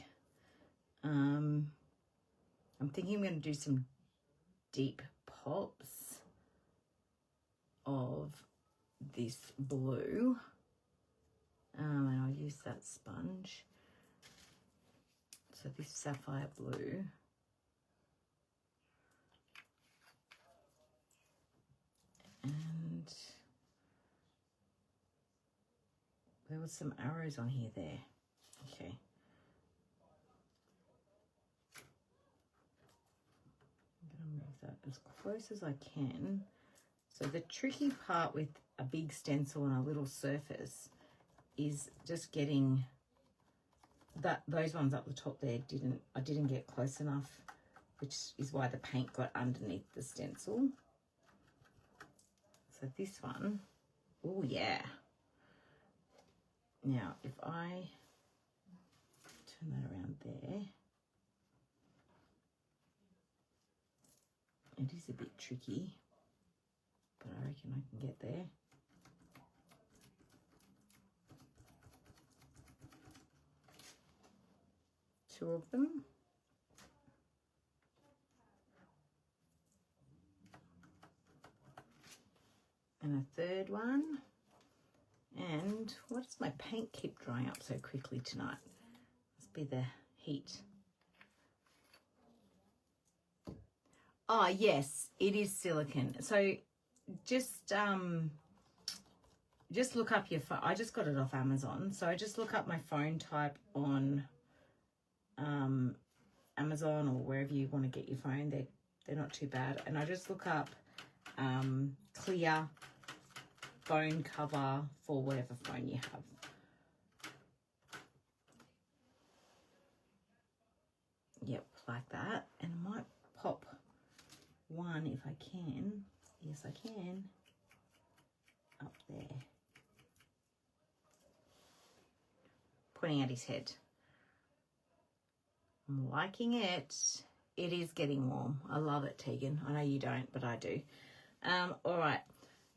I'm thinking I'm going to do some deep pops of this blue. And I'll use that sponge. So this sapphire blue. And there was some arrows on here there. Okay. I'm going to move that as close as I can. So the tricky part with a big stencil on a little surface is just getting those ones up the top there. I didn't get close enough, which is why the paint got underneath the stencil. So this one, oh yeah. Now if I turn that around there, it is a bit tricky, but I reckon I can get there. Two of them. And a third one. And why does my paint keep drying up so quickly tonight? Must be the heat. Oh, yes, it is silicone. So just look up your phone. I just got it off Amazon. So I just look up my phone type on Amazon or wherever you want to get your phone. They're not too bad. And I just look up clear phone cover for whatever phone you have. Yep, like that. And I might pop one if I can. Yes, I can. Up there. Pointing at his head. I'm liking it. It is getting warm. I love it, Tegan. I know you don't, but I do. All right.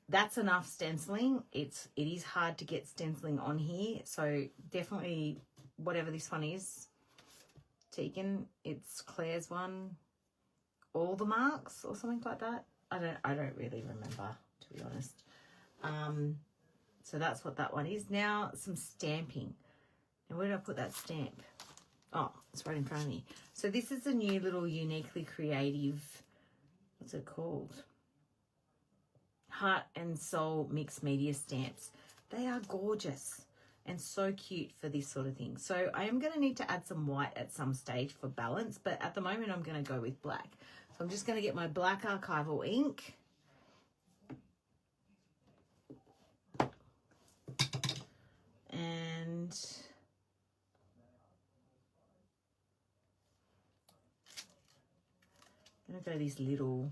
That's enough stenciling. It is hard to get stenciling on here. So definitely whatever this one is, Tegan, it's Claire's one. All the marks or something like that. I don't really remember, to be honest. So that's what that one is. Now some stamping. Now where did I put that stamp? Oh, it's right in front of me. So this is a new little uniquely creative what's it called? Heart and Soul mixed media stamps. They are gorgeous and so cute for this sort of thing. So I am going to need to add some white at some stage for balance, but at the moment I'm going to go with black. So I'm just going to get my black archival ink. And I'm going to go this little,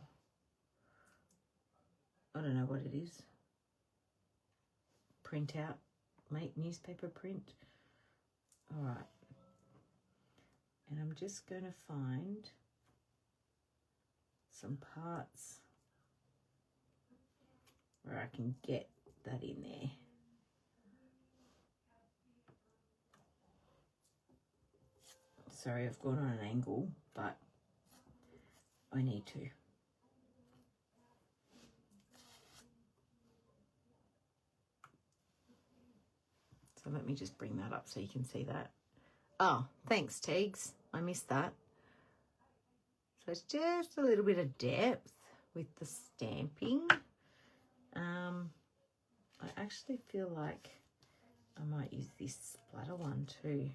I don't know what it is, print out, make newspaper print. All right. And I'm just going to find some parts where I can get that in there. Sorry, I've gone on an angle, but I need to. So let me just bring that up so you can see that. Oh, thanks, Teagues. I missed that. So it's just a little bit of depth with the stamping. I actually feel like I might use this splatter one too.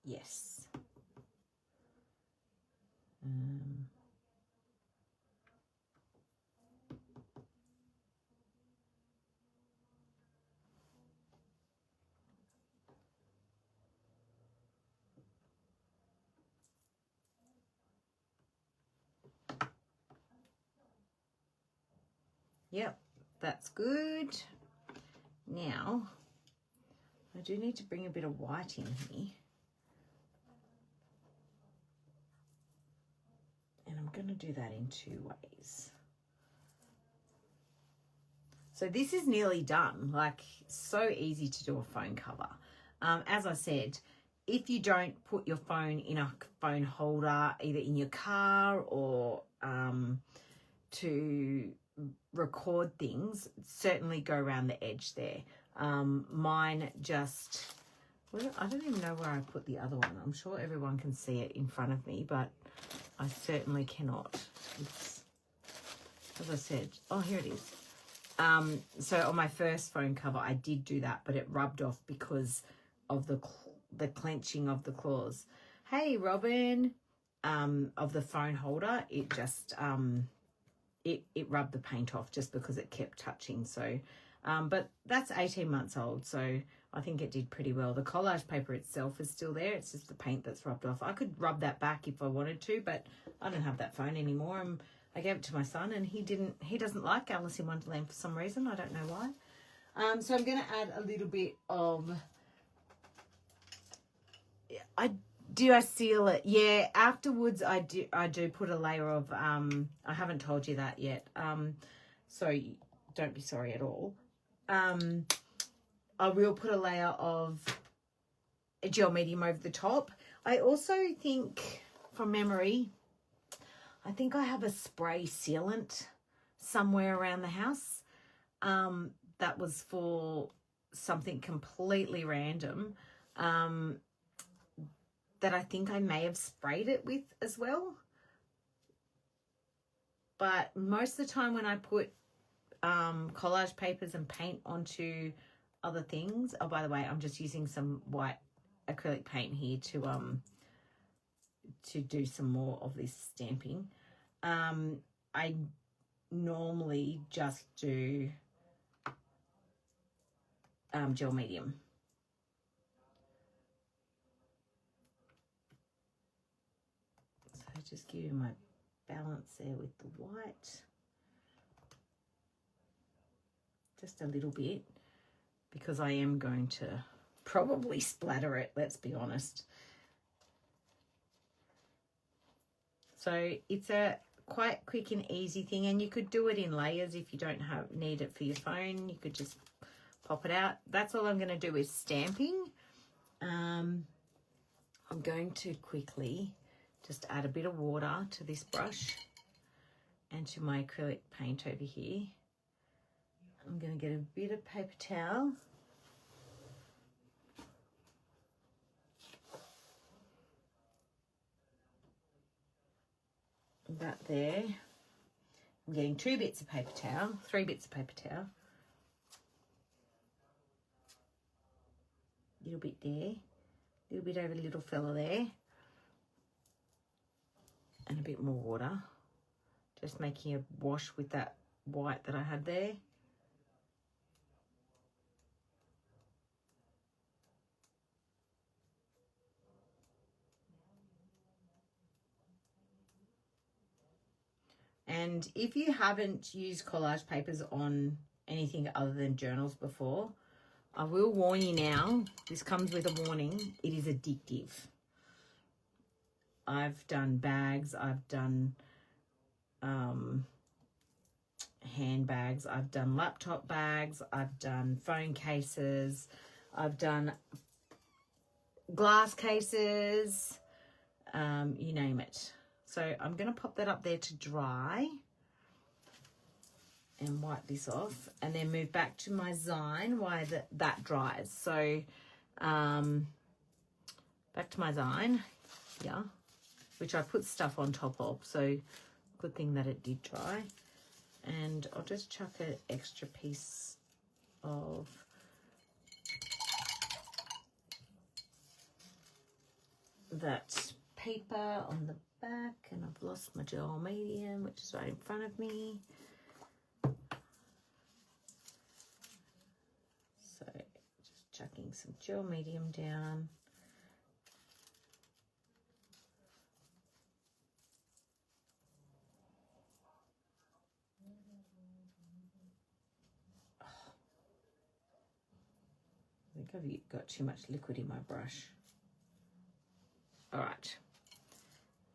Yes. Yep, that's good. Now, I do need to bring a bit of white in here. And I'm going to do that in two ways. So this is nearly done, like so easy to do a phone cover. As I said, if you don't put your phone in a phone holder, either in your car or to record things, certainly go around the edge there. Mine just, well, I don't even know where I put the other one. I'm sure everyone can see it in front of me, but I certainly cannot. It's, as I said, oh, here it is. So on my first phone cover, I did do that, but it rubbed off because of the clenching of the claws. Hey, Robin, of the phone holder, it just, it rubbed the paint off just because it kept touching. So, but that's 18 months old, so I think it did pretty well. The collage paper itself is still there. It's just the paint that's rubbed off. I could rub that back if I wanted to, but I don't have that phone anymore. I gave it to my son, and he doesn't like Alice in Wonderland for some reason. I don't know why. So I'm going to add a little bit of, I seal it? Yeah, afterwards I do put a layer of, I haven't told you that yet. So don't be sorry at all. I will put a layer of gel medium over the top. I also think, from memory, I think I have a spray sealant somewhere around the house. That was for something completely random. That I think I may have sprayed it with as well. But most of the time when I put collage papers and paint onto other things, oh, by the way, I'm just using some white acrylic paint here to do some more of this stamping. I normally just do gel medium. So just give you my balance there with the white. Just a little bit, because I am going to probably splatter it, let's be honest. So it's a quite quick and easy thing, and you could do it in layers if you don't need it for your phone. You could just pop it out. That's all I'm going to do is stamping. I'm going to quickly just add a bit of water to this brush and to my acrylic paint over here. I'm going to get a bit of paper towel. That there. I'm getting 2 bits of paper towel, 3 bits of paper towel. Little bit there, little bit over the little fella there, and a bit more water. Just making a wash with that white that I had there. And if you haven't used collage papers on anything other than journals before, I will warn you now, this comes with a warning, it is addictive. I've done bags, I've done handbags, I've done laptop bags, I've done phone cases, I've done glass cases, you name it. So I'm going to pop that up there to dry and wipe this off, and then move back to my Zine while that dries. So back to my Zine, yeah, which I put stuff on top of, so good thing that it did dry. And I'll just chuck an extra piece of that paper on the back, and I've lost my gel medium, which is right in front of me. So just chucking some gel medium down. I think I've got too much liquid in my brush. All right,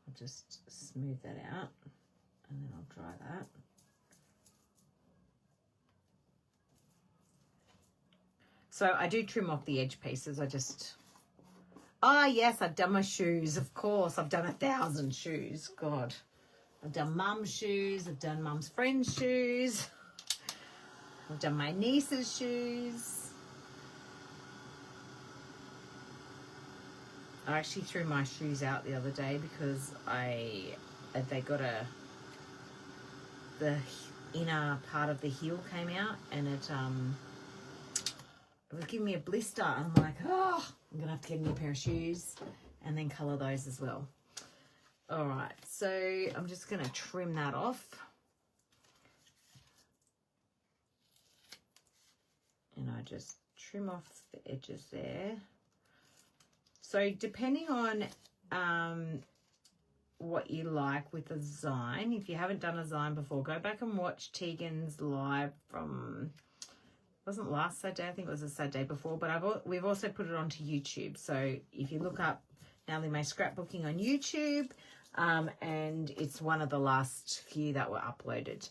I'll just smooth that out, and then I'll dry that. So I do trim off the edge pieces. Yes, I've done my shoes. Of course, I've done 1,000 shoes. God, I've done mum's shoes. I've done mum's friend's shoes. I've done my niece's shoes. I actually threw my shoes out the other day because they got the inner part of the heel came out, and it was giving me a blister. I'm like, oh, I'm gonna have to get a new pair of shoes and then color those as well. All right, so I'm just gonna trim that off, and I just trim off the edges there. So depending on what you like with a Zine, if you haven't done a Zine before, go back and watch Tegan's live from, it wasn't last Saturday, I think it was the Saturday before, but we've also put it onto YouTube. So if you look up Natalie May Scrapbooking on YouTube, and it's one of the last few that were uploaded.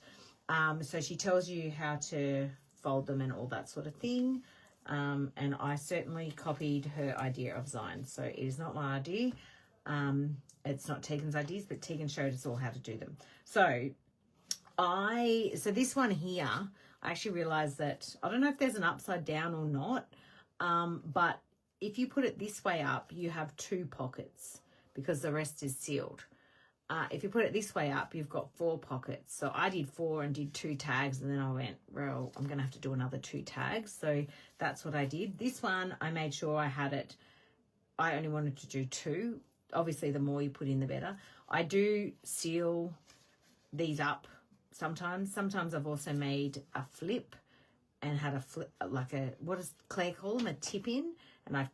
So she tells you how to fold them and all that sort of thing. And I certainly copied her idea of Zine. So it is not my idea. It's not Tegan's ideas, but Tegan showed us all how to do them. So this one here, I actually realized that, I don't know if there's an upside down or not, but if you put it this way up, you have 2 pockets because the rest is sealed. If you put it this way up, you've got 4 pockets. So I did 4 and did 2 tags, and then I went, well, I'm going to have to do another 2 tags. So that's what I did. This one, I made sure I had it. I only wanted to do 2. Obviously, the more you put in, the better. I do seal these up sometimes. Sometimes I've also made a flip and had a flip, like a, what does Claire call them? A tip in. And I've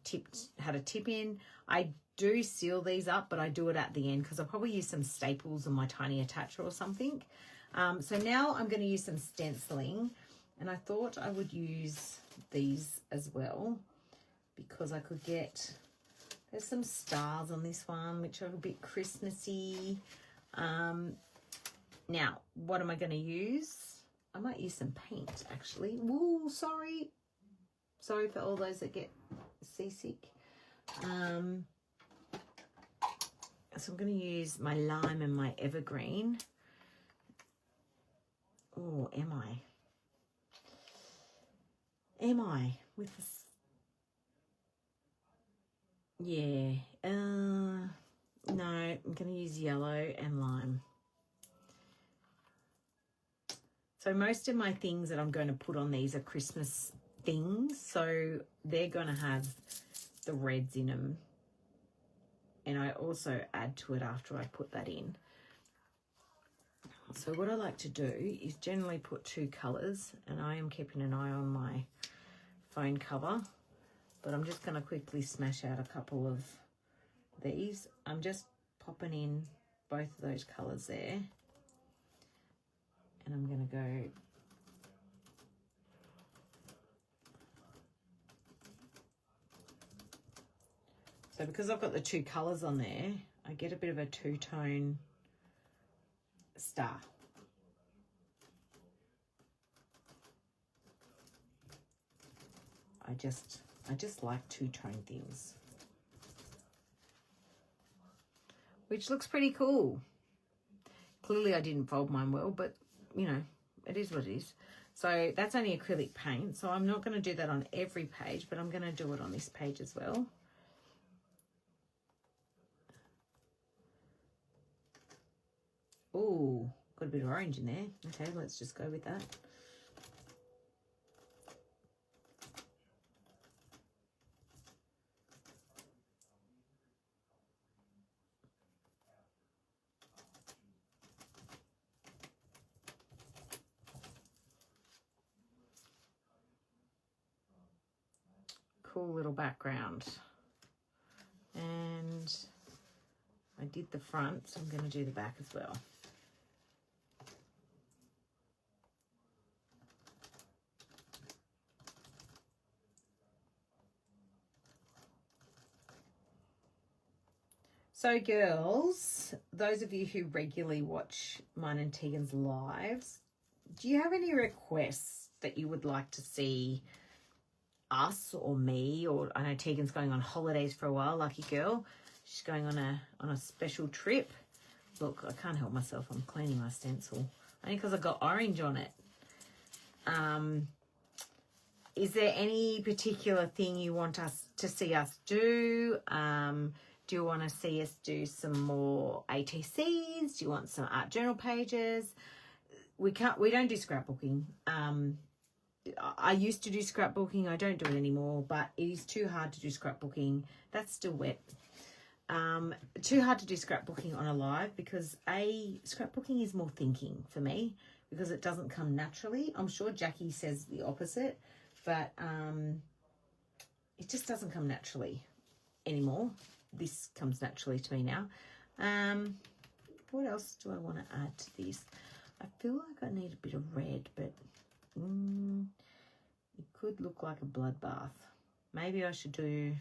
had a tip in. I do seal these up, but I do it at the end because I'll probably use some staples on my tiny attacher or something. So now I'm going to use some stenciling, and I thought I would use these as well because I could get, there's some stars on this one which are a bit Christmassy. Now, what am I going to use? I might use some paint actually. Woo, sorry for all those that get seasick. So I'm going to use my lime and my evergreen. Oh, am I? am I with this? Yeah. No, I'm going to use yellow and lime. So most of my things that I'm going to put on these are Christmas things. So they're going to have the reds in them. And I also add to it after I put that in. So what I like to do is generally put 2 colours. And I am keeping an eye on my phone cover. But I'm just going to quickly smash out a couple of these. I'm just popping in both of those colours there. And I'm going to go so because I've got the 2 colours on there, I get a bit of a 2-tone star. I just like 2-tone things, which looks pretty cool. Clearly I didn't fold mine well, but you know, it is what it is. So that's only acrylic paint, so I'm not going to do that on every page, but I'm going to do it on this page as well. Oh, got a bit of orange in there. Okay, let's just go with that. Cool little background. And I did the front, so I'm going to do the back as well. So girls, those of you who regularly watch mine and Tegan's lives, do you have any requests that you would like to see us or me, or I know Tegan's going on holidays for a while, lucky girl. She's going on a special trip. Look, I can't help myself. I'm cleaning my stencil. Only because I got orange on it. Is there any particular thing you want us to see us do? Do you want to see us do some more ATCs? Do you want some art journal pages? We don't do scrapbooking. I used to do scrapbooking. I don't do it anymore, but it is too hard to do scrapbooking. That's still wet. Too hard to do scrapbooking on a live because scrapbooking is more thinking for me because it doesn't come naturally. I'm sure Jackie says the opposite, but it just doesn't come naturally anymore. This comes naturally to me now. What else do I want to add to this? I feel like I need a bit of red, but it could look like a bloodbath. Maybe I should do,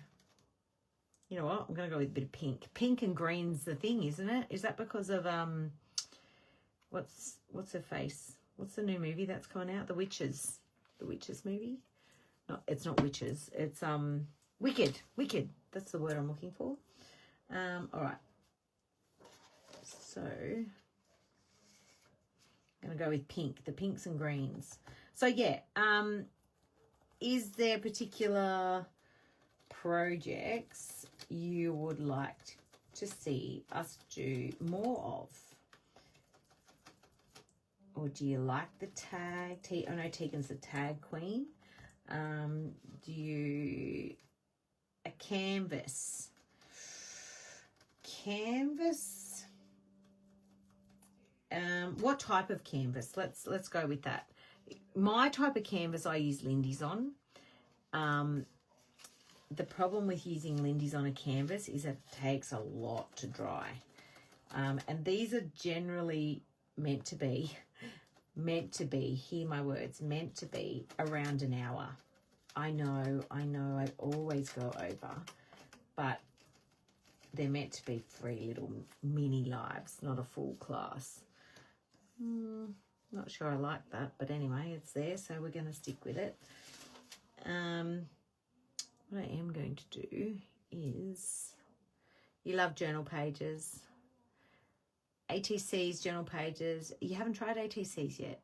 you know what? I'm going to go with a bit of pink. Pink and green's the thing, isn't it? Is that because of, what's her face? What's the new movie that's coming out? The Witches. The Witches movie? No, it's not Witches. It's, Wicked. Wicked. That's the word I'm looking for. All right. So, I'm going to go with pink. The pinks and greens. So, yeah. Is there particular projects you would like to see us do more of? Or do you like the tag? I know Tegan's the tag queen. Do you... A canvas. Canvas. What type of canvas? Let's go with that. My type of canvas I use Lindy's on. The problem with using Lindy's on a canvas is it takes a lot to dry. And these are generally meant to be, hear my words, meant to be around an hour. I know, I always go over, but they're meant to be 3 little mini lives, not a full class. Not sure I like that, but anyway, it's there, so we're going to stick with it. What I am going to do is, you love journal pages, ATCs, journal pages. You haven't tried ATCs yet?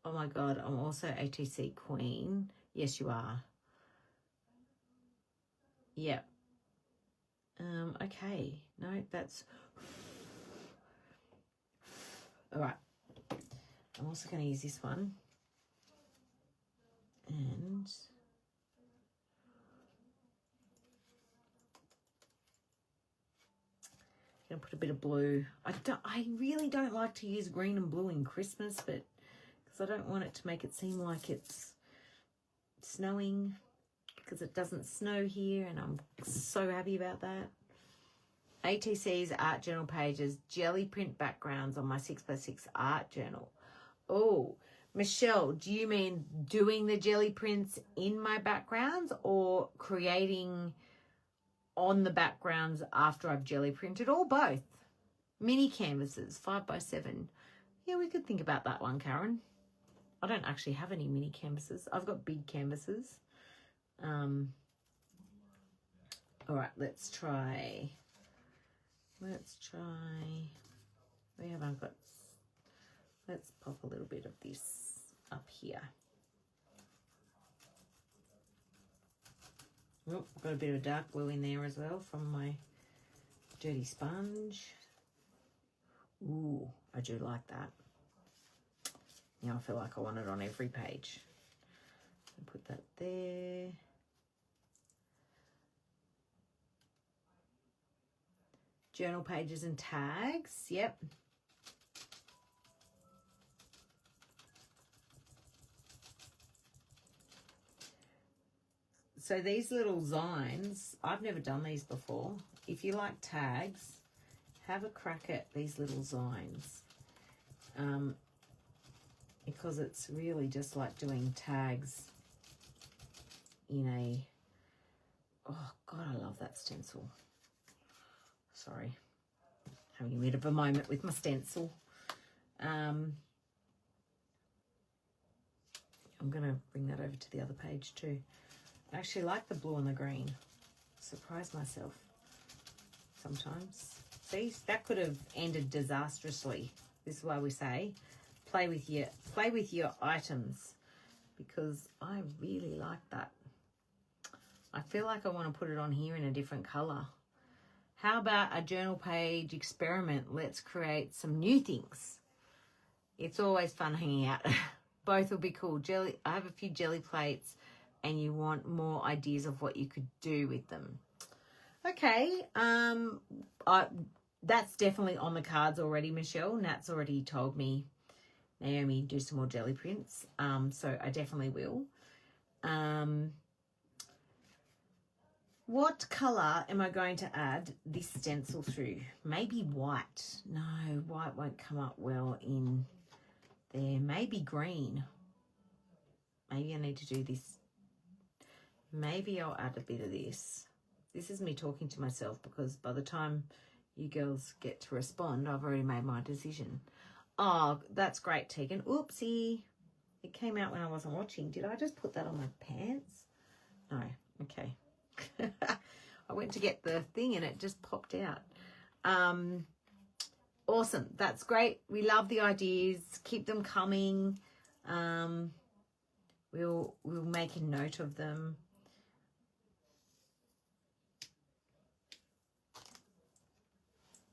Oh my God, I'm also ATC Queen. Yes, you are. Yep. Okay. No, that's... All right. I'm also going to use this one. And... I'm going to put a bit of blue. I really don't like to use green and blue in Christmas, but because I don't want it to make it seem like it's snowing, because it doesn't snow here, and I'm so happy about that. ATC's art journal pages, jelly print backgrounds on my 6x6 art journal. Oh, Michelle, do you mean doing the jelly prints in my backgrounds or creating on the backgrounds after I've jelly printed, or both? Mini canvases, 5x7. Yeah, we could think about that one, Karen. I don't actually have any mini canvases. I've got big canvases. All right, let's try. We haven't got... Let's pop a little bit of this up here. Oh, got a bit of dark blue in there as well from my dirty sponge. Ooh, I do like that. Now I feel like I want it on every page. I'll put that there. Journal pages and tags. Yep. So these little zines, I've never done these before. If you like tags, have a crack at these little zines. Because it's really just like doing tags in a... Oh, God, I love that stencil. Sorry. Having a bit of a moment with my stencil. I'm going to bring that over to the other page too. I actually like the blue and the green. Surprise myself sometimes. See, that could have ended disastrously. This is why we say play with your items, because I really like that. I feel like I want to put it on here in a different color. How about a journal page experiment? Let's create some new things. It's always fun hanging out. Both will be cool. I have a few jelly plates, and you want more ideas of what you could do with them. Okay, that's definitely on the cards already, Michelle. Nat's already told me, Naomi, do some more jelly prints. So I definitely will. What colour am I going to add this stencil through? Maybe white. No, white won't come up well in there. Maybe green. Maybe I need to do this. Maybe I'll add a bit of this. This is me talking to myself, because by the time you girls get to respond, I've already made my decision. Oh, that's great, Tegan. Oopsie. It came out when I wasn't watching. Did I just put that on my pants? No. Okay. I went to get the thing and it just popped out. Awesome. That's great. We love the ideas. Keep them coming. We'll make a note of them.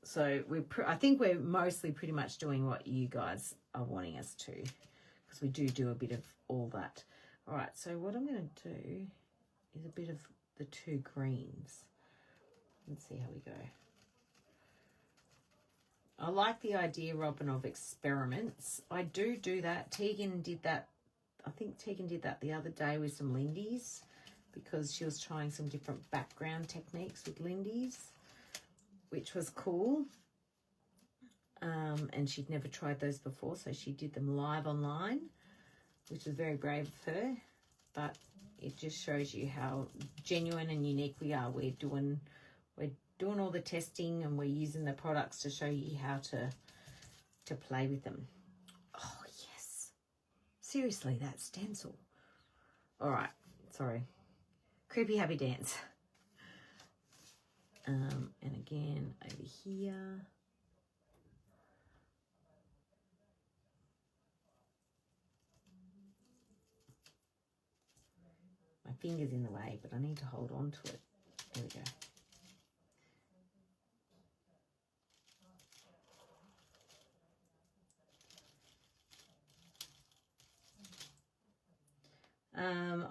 So I think we're mostly pretty much doing what you guys are wanting us to, because we do a bit of all that. All right, so what I'm going to do is a bit of the two greens. Let's see how we go. I like the idea, Robin, of experiments. I do that. Tegan did that. I think Tegan did that the other day with some Lindy's, because she was trying some different background techniques with Lindy's, which was cool. And she'd never tried those before, so she did them live online, which was very brave of her. But it just shows you how genuine and unique we are. We're doing all the testing, and we're using the products to show you how to play with them. Oh, yes. Seriously, that stencil. All right. Sorry. Creepy happy dance. And again, over here. finger's in the way, but I need to hold on to it. There we go.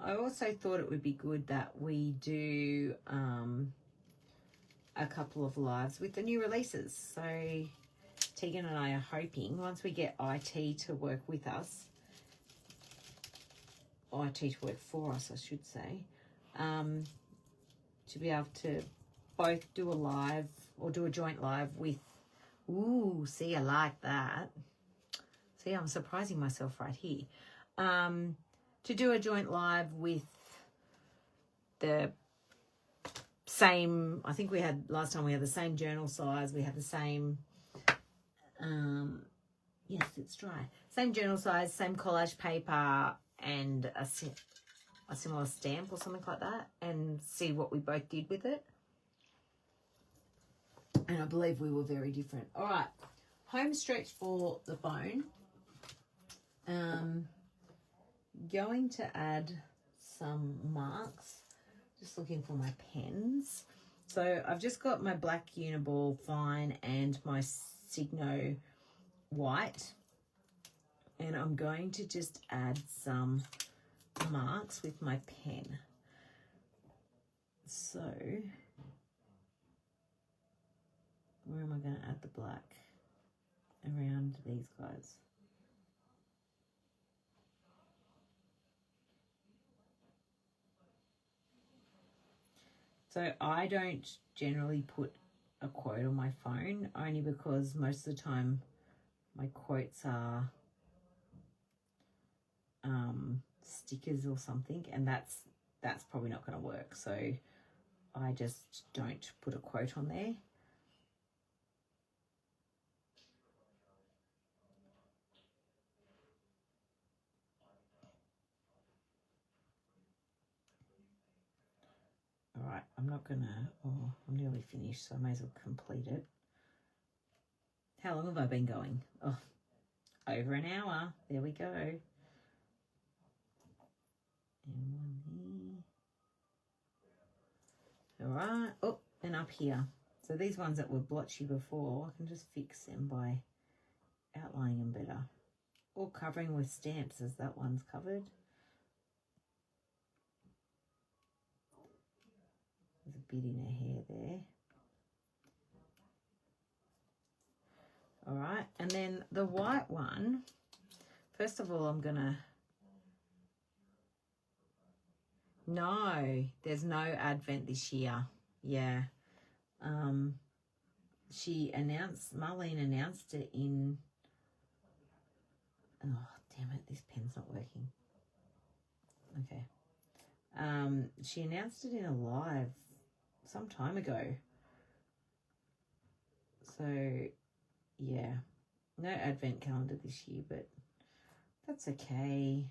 I also thought it would be good that we do a couple of lives with the new releases. So Tegan and I are hoping once we get IT to work with us, IT to work for us, I should say, to be able to both do a live or do a joint live with, ooh, see, I like that. See, I'm surprising myself right here. To do a joint live with the same, I think we had, last time we had the same journal size, we had the same, yes, it's dry, same journal size, same collage paper, and a similar stamp or something like that, and see what we both did with it. And I believe we were very different. All right, home stretch for the bone. Going to add some marks, just looking for my pens. So I've just got my black Uniball fine and my Signo white, and I'm going to just add some marks with my pen. So where am I going to add the black? Around these guys. So I don't generally put a quote on my phone, only because most of the time my quotes are stickers or something, and that's probably not going to work. So I just don't put a quote on there. All right, I'm not going to, oh, I'm nearly finished, so I may as well complete it. How long have I been going? Oh, over an hour. There we go. And one here. All right. Oh, and up here. So these ones that were blotchy before, I can just fix them by outlining them better. Or covering with stamps, as that one's covered. There's a bit in her hair there. All right, and then the white one, first of all, I'm gonna, no, there's no Advent this year. Yeah. Marlene announced it in, oh, damn it, this pen's not working. Okay. She announced it in a live some time ago. So, yeah, no Advent calendar this year, but that's okay.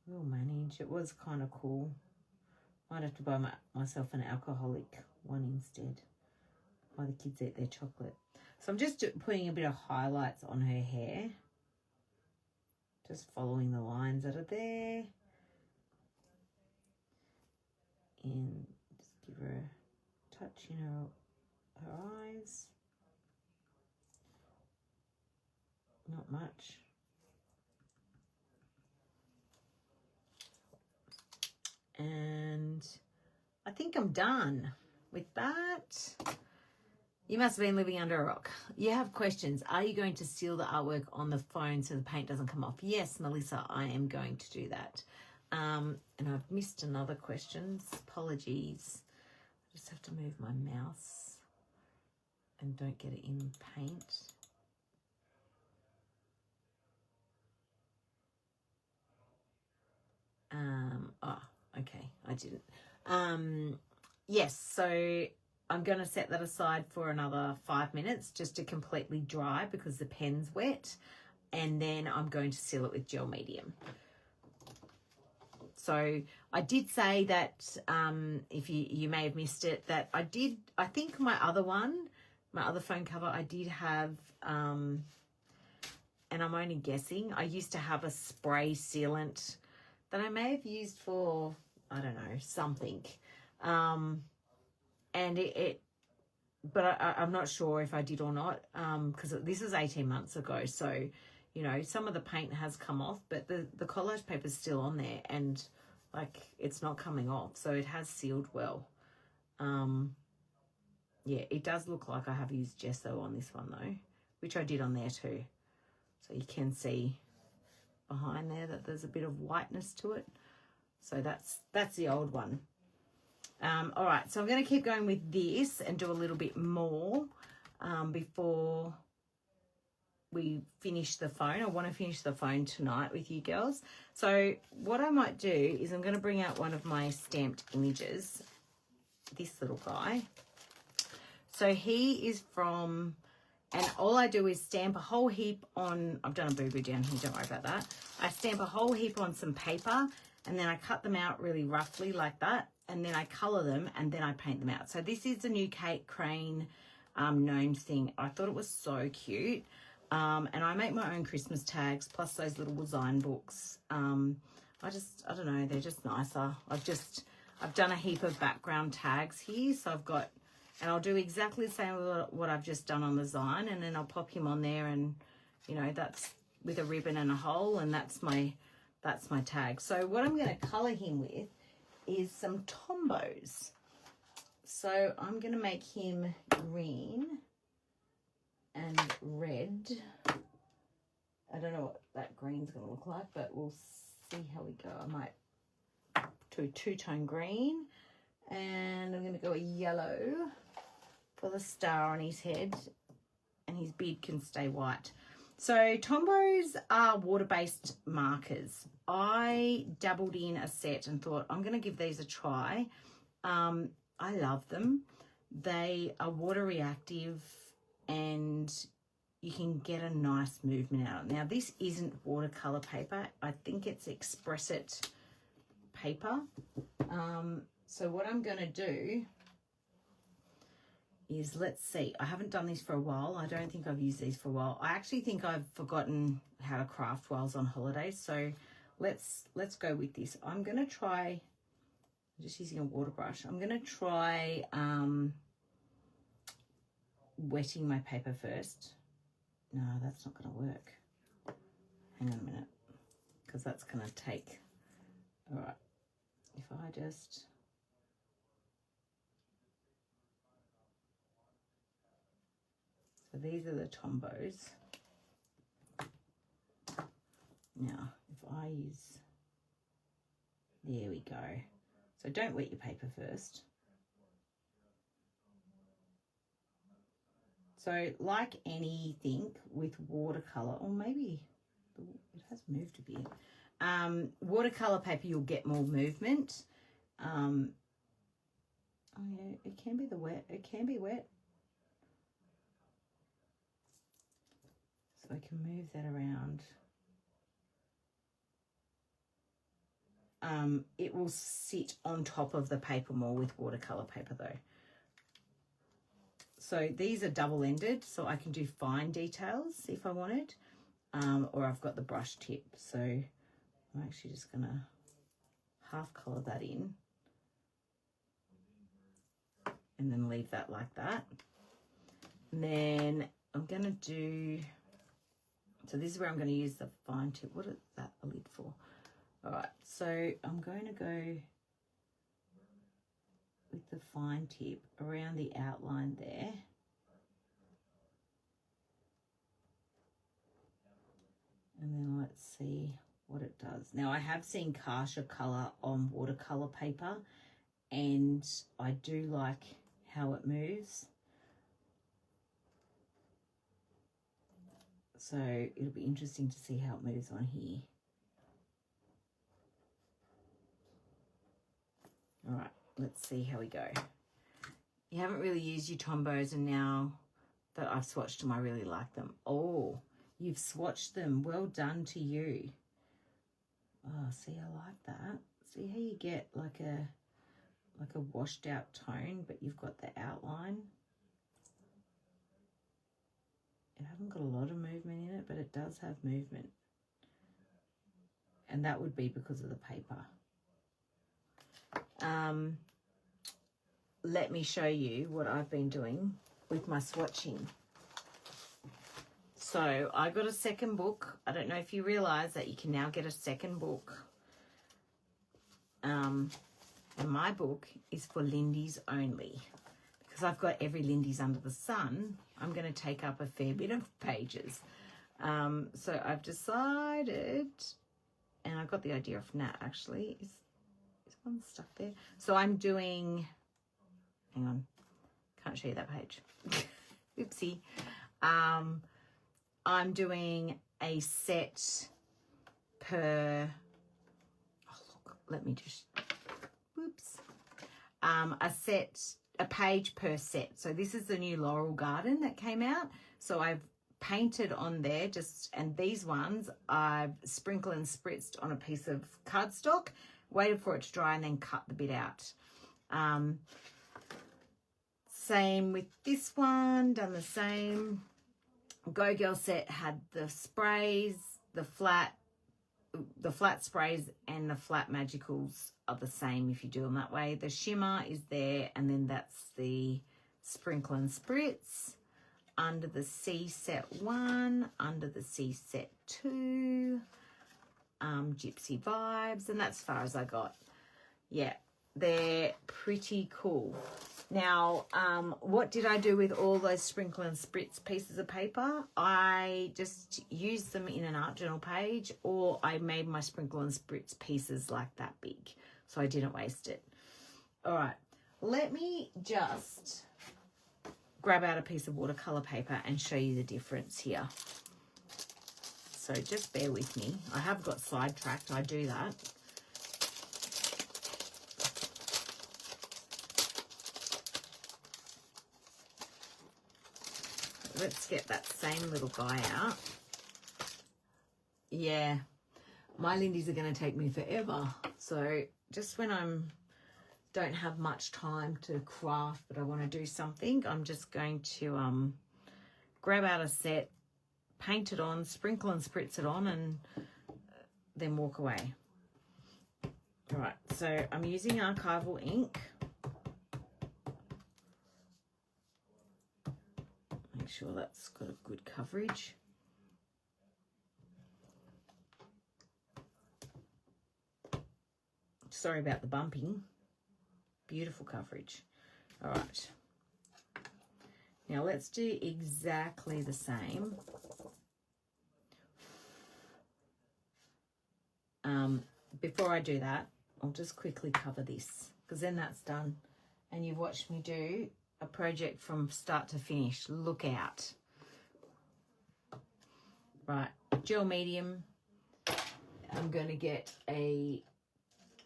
We'll manage. It was kind of cool. Might have to buy myself an alcoholic one instead while the kids eat their chocolate. So I'm just putting a bit of highlights on her hair. Just following the lines that are there. And just give her a touch in her eyes. Not much. And I think I'm done with that. You must have been living under a rock. You have questions. Are you going to seal the artwork on the phone so the paint doesn't come off? Yes, Melissa, I am going to do that. And I've missed another question. Apologies. I just have to move my mouse and don't get it in paint. Okay, I didn't. Yes, so I'm going to set that aside for another 5 minutes just to completely dry because the pen's wet, and then I'm going to seal it with gel medium. So I did say that, if you may have missed it, that I think my other phone cover, I did have and I'm only guessing. I used to have a spray sealant that I may have used for, I don't know, something. And but I'm not sure if I did or not, because this is 18 months ago. So, you know, some of the paint has come off, but the collage paper is still on there, and like it's not coming off. So it has sealed well. Yeah, it does look like I have used gesso on this one though, which I did on there too. So you can see behind there that there's a bit of whiteness to it. So that's the old one. All right, so I'm going to keep going with this and do a little bit more before we finish the phone. I want to finish the phone tonight with you girls. So what I might do is I'm going to bring out one of my stamped images, this little guy. So he is from, and all I do is stamp a whole heap on, I've done a boo-boo down here, don't worry about that. I stamp a whole heap on some paper, and then I cut them out really roughly like that, and then I colour them, and then I paint them out. So this is the new Kate Crane gnomes thing. I thought it was so cute. And I make my own Christmas tags, plus those little design books. I don't know, they're just nicer. I've done a heap of background tags here, so I've got, and I'll do exactly the same with what I've just done on the Zine, and then I'll pop him on there, and you know, that's with a ribbon and a hole, and that's my tag. So what I'm going to colour him with is some Tombos. So I'm going to make him green and red. I don't know what that green's going to look like, but we'll see how we go. I might do two-tone green, and I'm going to go a yellow for the star on his head, and his beard can stay white. So Tombos are water-based markers. I dabbled in a set and thought I'm going to give these a try. I love them. They are water reactive, and you can get a nice movement out. Now, this isn't watercolor paper. I think it's Express It paper. So what I'm going to do is, let's see, I haven't done this for a while. I don't think I've used these for a while. I actually think I've forgotten how to craft while I was on holidays. So let's go with this. I'm going to try, I'm just using a water brush. I'm going to try wetting my paper first. No, that's not going to work. Hang on a minute, because that's going to take, all right, if I just, so these are the Tombos. Now, if I use, there we go. So don't wet your paper first. So like anything with watercolor, or maybe it has moved a bit. Watercolor paper, you'll get more movement. Oh yeah, it can be it can be wet. So I can move that around. It will sit on top of the paper more with watercolor paper though. So these are double-ended, so I can do fine details if I wanted, or I've got the brush tip. So I'm actually just going to half colour that in and then leave that like that. And then I'm going to do, so this is where I'm going to use the fine tip. What is that a lid for? All right, so I'm going to go with the fine tip around the outline there. And then let's see what it does. Now, I have seen Kasha colour on watercolour paper, and I do like how it moves. So it'll be interesting to see how it moves on here. All right, let's see how we go. You haven't really used your Tombos, and now that I've swatched them, I really like them. Oh, you've swatched them. Well done to you. Oh, see, I like that. See how you get like a washed out tone, but you've got the outline. It hasn't got a lot of movement in it, but it does have movement. And that would be because of the paper. Let me show you what I've been doing with my swatching. So I got a second book. I don't know if you realise that you can now get a second book. And my book is for Lindy's only. Because I've got every Lindy's under the sun, I'm going to take up a fair bit of pages. So I've decided, and I got the idea of Nat actually. Is one stuck there? So I'm doing, hang on, can't show you that page. Oopsie. I'm doing a set per, oh look, let me just, whoops. A page per set. So this is the new Laurel Garden that came out. So I've painted on there and these ones I've sprinkled and spritzed on a piece of cardstock, waited for it to dry and then cut the bit out. Same with this one, done the same. Go Girl set had the sprays, the flat sprays and the flat magicals are the same if you do them that way. The shimmer is there, and then that's the sprinkle and spritz. Under the C set 1, under the C set 2, Gypsy Vibes, and that's as far as I got. Yeah, they're pretty cool. Now, what did I do with all those sprinkle and spritz pieces of paper? I just used them in an art journal page, or I made my sprinkle and spritz pieces like that big, so I didn't waste it. All right, let me just grab out a piece of watercolor paper and show you the difference here. So just bear with me. I have got sidetracked, I do that. Let's get that same little guy out. Yeah, my Lindy's are going to take me forever. So just when don't have much time to craft, but I want to do something, I'm just going to grab out a set, paint it on, sprinkle and spritz it on, and then walk away. All right, so I'm using archival ink. Make sure that's got a good coverage. Sorry about the bumping. Beautiful coverage. All right. Now let's do exactly the same. Before I do that, I'll just quickly cover this, because then that's done. And you've watched me do a project from start to finish. Look out. Right, gel medium. I'm going to get a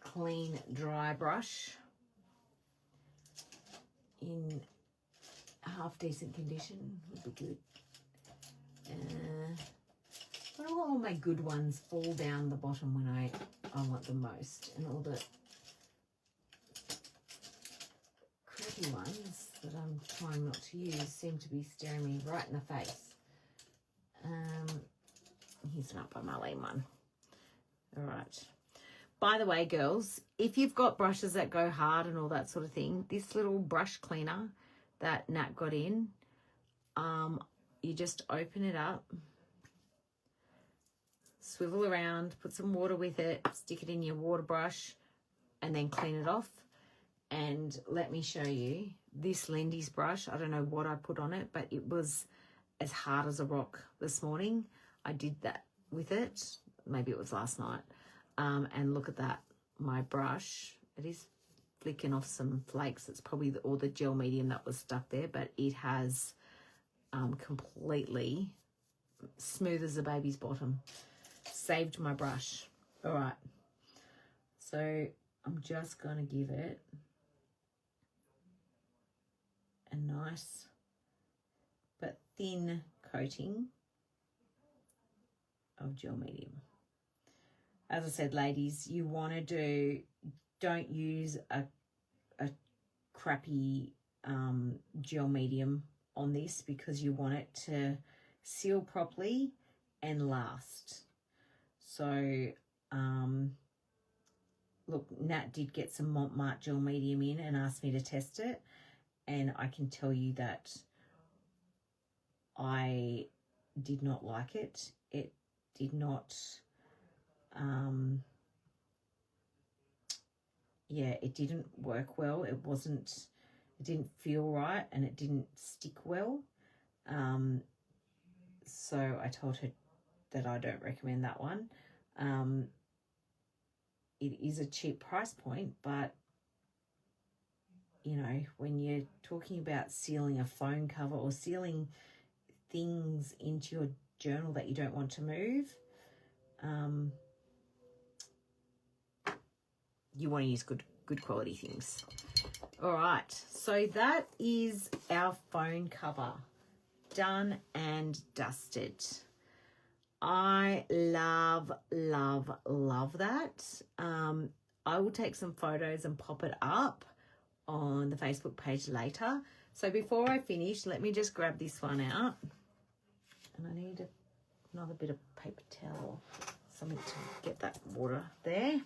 clean dry brush in half decent condition would be good. I don't want all my good ones fall down the bottom when I want them most, and all the crappy ones that I'm trying not to use seem to be staring me right in the face. Here's an up by Marlene one. All right. By the way, girls, if you've got brushes that go hard and all that sort of thing, this little brush cleaner that Nat got in, you just open it up, swivel around, put some water with it, stick it in your water brush, and then clean it off. And let me show you this Lindy's brush. I don't know what I put on it, but it was as hard as a rock this morning. I did that with it. Maybe it was last night. And look at that, my brush. It is flicking off some flakes. It's probably all the gel medium that was stuck there, but it has completely smooth as a baby's bottom. Saved my brush. All right. So I'm just going to give it a nice but thin coating of gel medium. As I said, ladies, you want to don't use a crappy gel medium on this, because you want it to seal properly and last. So, look, Nat did get some Montmartre Gel Medium in and asked me to test it. And I can tell you that I did not like it. It did not, it didn't work well. It didn't feel right, and it didn't stick well. So I told her that I don't recommend that one. It is a cheap price point, but you know, when you're talking about sealing a phone cover or sealing things into your journal that you don't want to move, you want to use good quality things. All right, so that is our phone cover done and dusted. I love that. I will take some photos and pop it up on the Facebook page later. So before I finish, let me just grab this one out. And I need another bit of paper towel, something to get that water there.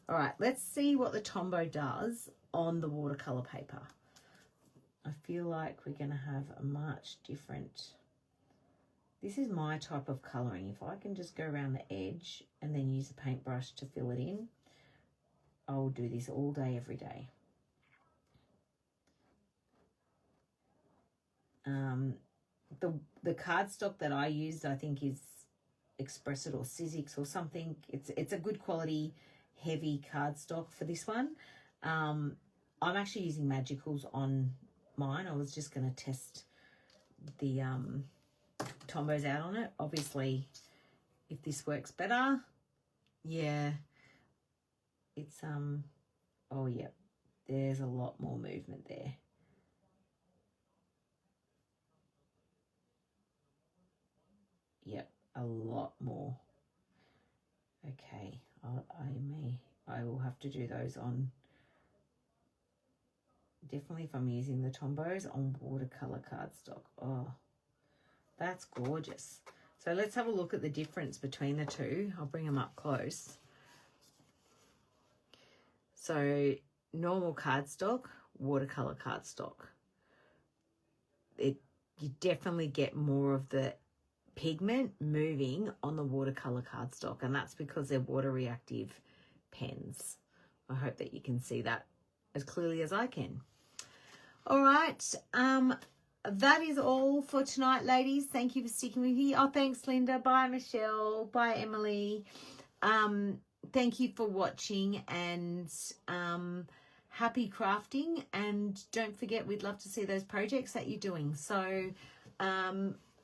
All right, let's see what the Tombow does on the watercolor paper. I feel like we're going to have a much different... This is my type of colouring. If I can just go around the edge and then use a paintbrush to fill it in, I will do this all day, every day. The cardstock that I used, I think, is Express It or Sizzix or something. It's a good quality, heavy cardstock for this one. I'm actually using Magicals on mine. I was just going to test the Tombows out on it. Obviously, if this works better, yeah, it's oh yeah, there's a lot more movement there. Yep, a lot more. Okay, I will have to do those on, definitely if I'm using the Tombows, on watercolor cardstock. Oh, that's gorgeous. So let's have a look at the difference between the two. I'll bring them up close. So normal cardstock, watercolor cardstock. You definitely get more of the pigment moving on the watercolor cardstock, and that's because they're water reactive pens. I hope that you can see that as clearly as I can. All right, that is all for tonight, ladies. Thank you for sticking with me. Oh, thanks, Linda. Bye, Michelle. Bye, Emily. Thank you for watching, and happy crafting. And don't forget, we'd love to see those projects that you're doing. So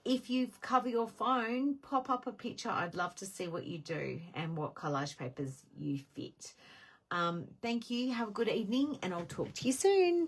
if you cover your phone, pop up a picture. I'd love to see what you do and what collage papers you fit. Thank you. Have a good evening, and I'll talk to you soon.